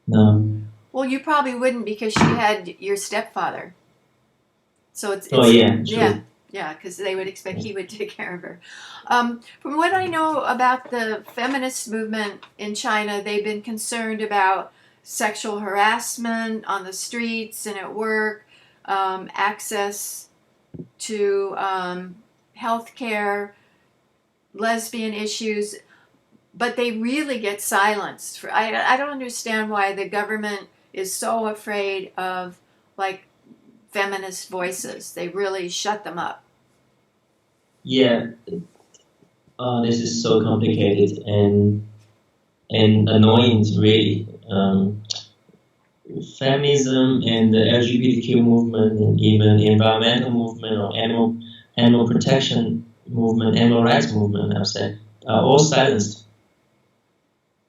No. Well, you probably wouldn't because she had your stepfather. So it's Oh, yeah, yeah, true. yeah, because they would expect he would take care of her. From what I know about the feminist movement in China, they've been concerned about sexual harassment on the streets and at work, access to health care, lesbian issues, but they really get silenced. I don't understand why the government is so afraid of like feminist voices. They really shut them up. Yeah. This is so complicated and annoying, really. Feminism and the LGBTQ movement and even the environmental movement or animal protection movement, animal rights movement, I would say, are all silenced.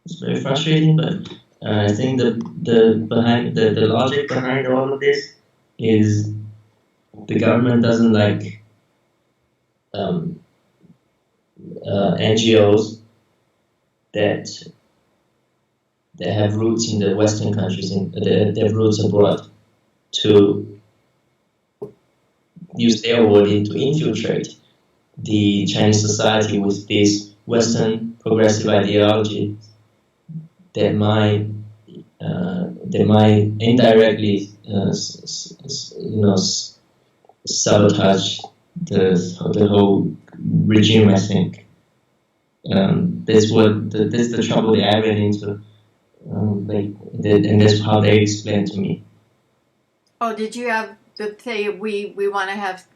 It's very frustrating, but I think the logic behind all of this is the government doesn't like um, NGOs that have roots in the Western countries, that have roots abroad, to use their wording to infiltrate the Chinese society with this Western progressive ideology that might indirectly, sabotage the whole regime. I think that's the trouble that I ran into. And that's how they explained to me. Oh, did you have the say we want to have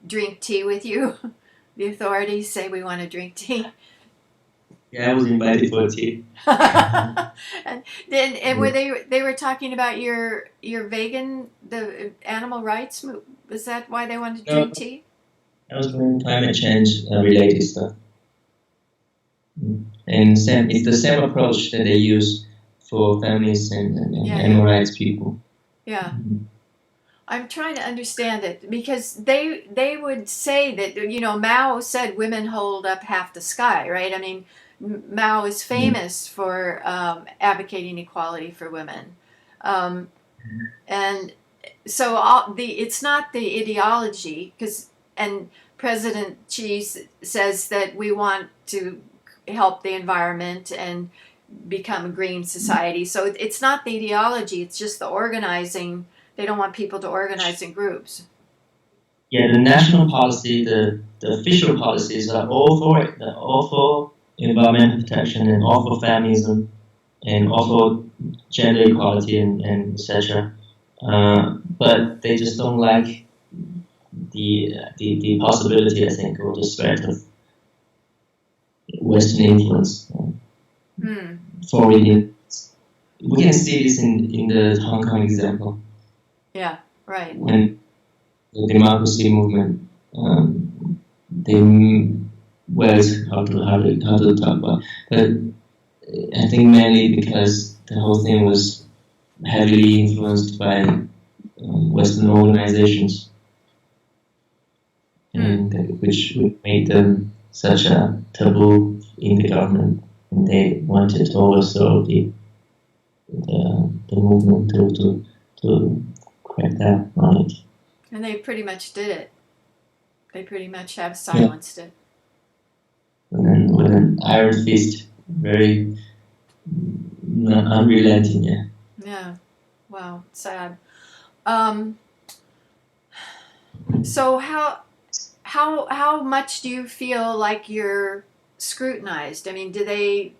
drink tea with you? The authorities say we want to drink tea. Yeah, I was invited for tea. and then and were they were talking about your vegan the animal rights move? Was that why they wanted to No, drink tea? I was doing climate change related stuff. And it's the same approach that they use for feminists and animal rights people. Yeah. I'm trying to understand it because they would say that Mao said women hold up half the sky, right? I mean, Mao is famous for advocating equality for women, and so it's not the ideology and President Xi says that we want to help the environment and become a green society. So it's not the ideology; it's just the organizing. They don't want people to organize in groups. Yeah, the national policy, the official policies are all for it. They're all for environmental protection and all for feminism and all for gender equality and etc. But they just don't like the possibility, I think, or the threat of Western influence, foreign influence. We can see this in the Hong Kong example. Yeah, right. When the democracy movement, it's hard to talk about, but I think mainly because the whole thing was heavily influenced by Western organizations, and which made them such a taboo in the government, and they wanted to overthrow the movement to crack down on it. And they pretty much did it. They pretty much have silenced it. With an iron fist, very unrelenting. Yeah. Yeah. Wow. Sad. So how much do you feel like you're scrutinized? I mean, do they,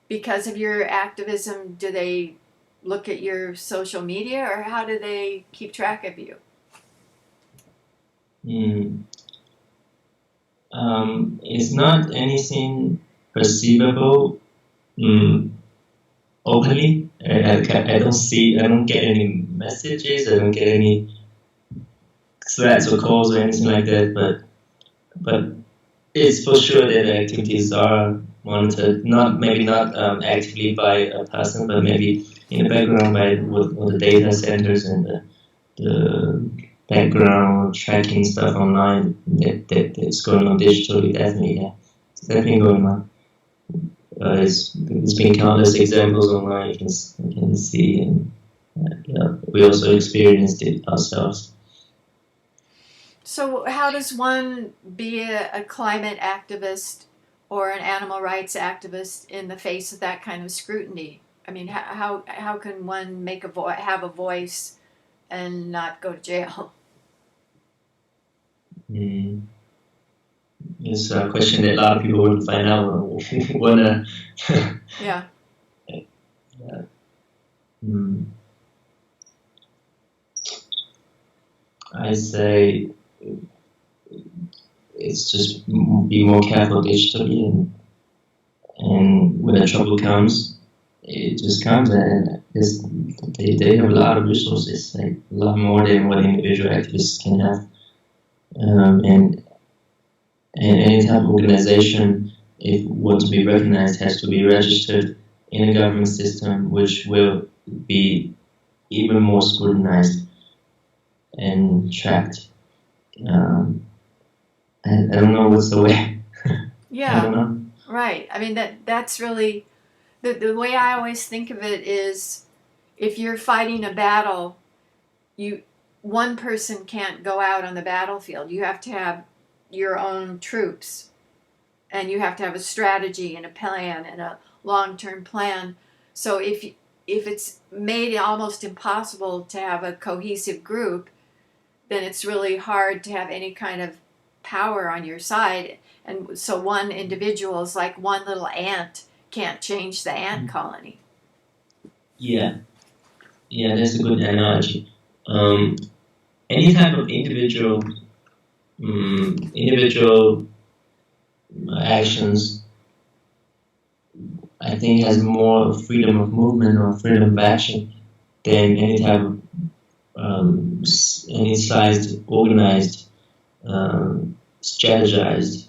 because of your activism, do they look at your social media, or how do they keep track of you? It's not anything perceivable openly. I don't get any messages. I don't get any threats or calls or anything like that. But it's for sure that the activities are monitored. Maybe not actively by a person, but maybe in the background by all the data centers and the background tracking stuff online that's going on digitally. Definitely, yeah, it's definitely going on. It's been countless examples online. You can see, and yeah, we also experienced it ourselves. So, how does one be a climate activist or an animal rights activist in the face of that kind of scrutiny? I mean, how can one make have a voice and not go to jail? It's a question that a lot of people want to find out. Wanna Yeah. I say it's just be more careful digitally, and when the trouble comes, it just comes, and they have a lot of resources, like a lot more than what individual activists can have, and any type of organization, if want to be recognized, has to be registered in a government system, which will be even more scrutinized and tracked. I don't know what's the way. Yeah. I don't know. Right. I mean, that's really the way I always think of it is, if you're fighting a battle, one person can't go out on the battlefield. You have to have your own troops, and you have to have a strategy and a plan and a long-term plan. So if it's made almost impossible to have a cohesive group, then it's really hard to have any kind of power on your side. And so one individual is like one little ant, can't change the ant colony. Yeah, that's a good analogy. Any type of individual actions, I think, has more freedom of movement or freedom of action than any type of any sized, organized, strategized,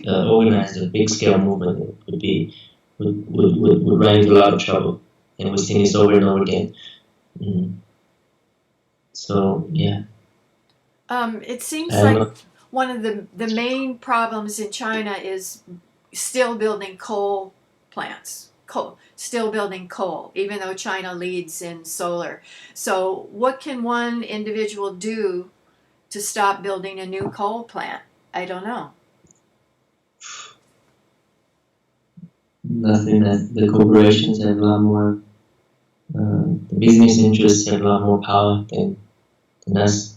organized, a big scale movement would run into a lot of trouble, and we've seen this over and over again. So yeah. It seems like one of the main problems in China is still building coal plants. Still building coal, even though China leads in solar. So what can one individual do to stop building a new coal plant? I don't know. Nothing. That the corporations have a lot more, the business interests have a lot more power than us.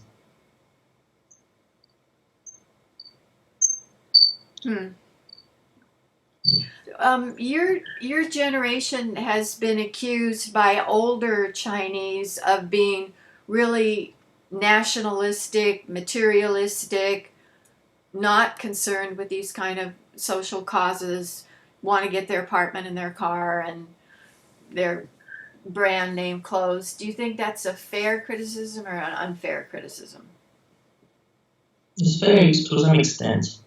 Your generation has been accused by older Chinese of being really nationalistic, materialistic, not concerned with these kind of social causes, want to get their apartment and their car and their brand name clothes. Do you think that's a fair criticism or an unfair criticism? It's fair to some extent.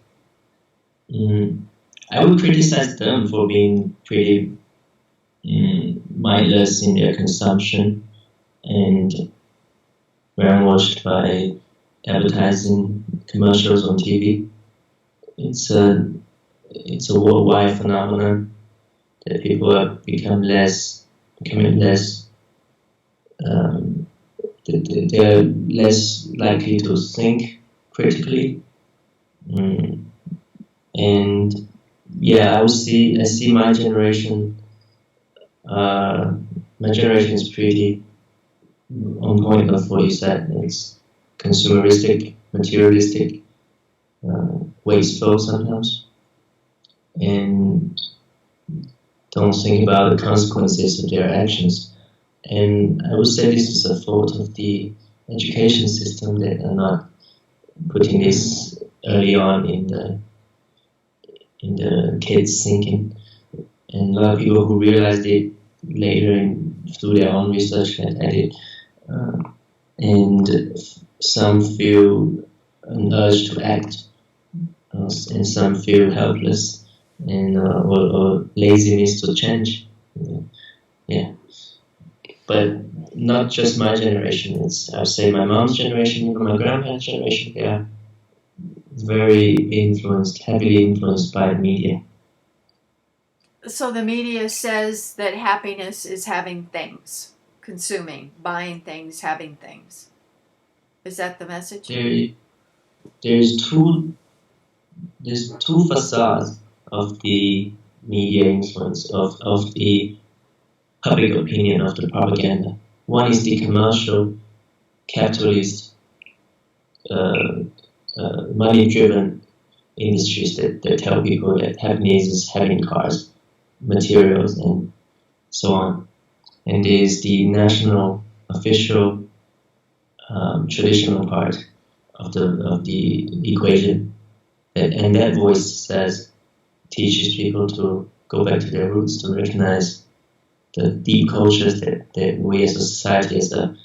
I would criticize them for being pretty mindless in their consumption and brainwashed by advertising commercials on TV. It's a worldwide phenomenon that people have becoming less. They're less likely to think critically, and yeah, I see my generation. My generation is pretty on point of what you said. It's consumeristic, materialistic, wasteful sometimes, and don't think about the consequences of their actions. And I would say this is a fault of the education system that are not putting this early on in the kids' thinking. and a lot of people who realized it later through their own research at it, and some feel an urge to act, and some feel helpless and or laziness to change. Yeah, but not just my generation. It's, I'd say, my mom's generation, even my grandparents' generation. They are very heavily influenced by media. So the media says that happiness is having things, consuming, buying things, having things. Is that the message? There's two facades of the media influence, of the public opinion, of the propaganda. One is the commercial, capitalist, money-driven industries that tell people that happiness is having cars, materials, and so on. And there's the national, official, traditional part of the equation, and that voice teaches people to go back to their roots, to recognize the deep cultures that we as a society, as a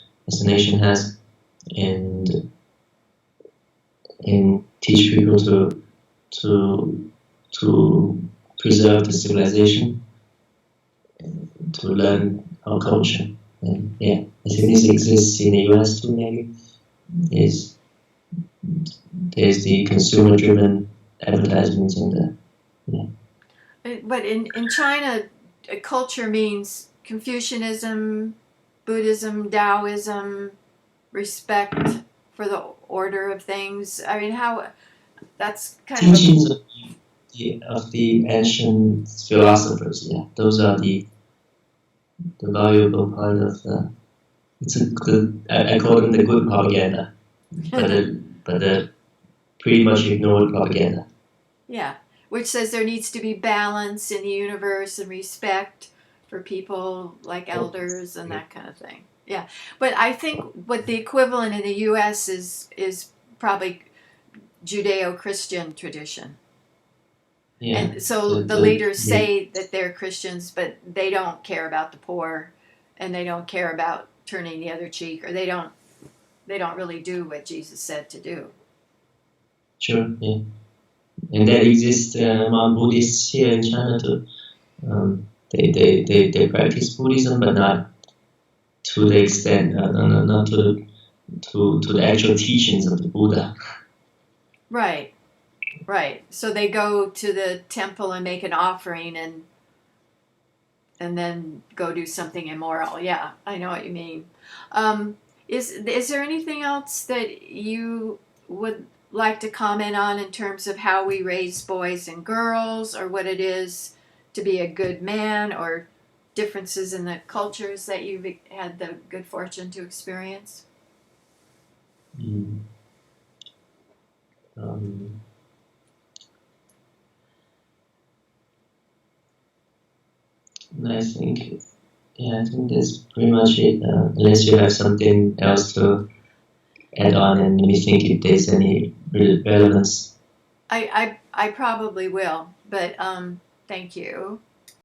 nation has, and teach people to preserve the civilization, to learn our culture. And yeah, I think this exists in the US too, maybe. There's the consumer-driven advertisements and the, yeah. But in China, culture means Confucianism, Buddhism, Taoism, respect for the order of things. I mean, how that's kind teachings of the ancient philosophers. Yeah, those are the valuable part of the. I call them the good propaganda, but the pretty much ignored propaganda. Yeah, which says there needs to be balance in the universe and respect for people like elders and that kind of thing. Yeah, but I think what the equivalent in the U.S. is probably Judeo-Christian tradition. Yeah. And so the leaders say that they're Christians, but they don't care about the poor, and they don't care about turning the other cheek, or they don't really do what Jesus said to do. Sure. Yeah. And that exists among Buddhists here in China too. They practice Buddhism, but not to the extent, not to the actual teachings of the Buddha. Right. So they go to the temple and make an offering and then go do something immoral. Yeah, I know what you mean. Is there anything else that you would like to comment on in terms of how we raise boys and girls, or what it is to be a good man, or differences in the cultures that you've had the good fortune to experience? I think that's pretty much it. Unless you have something else to add on, and let me think if there's any relevance. I probably will, but thank you.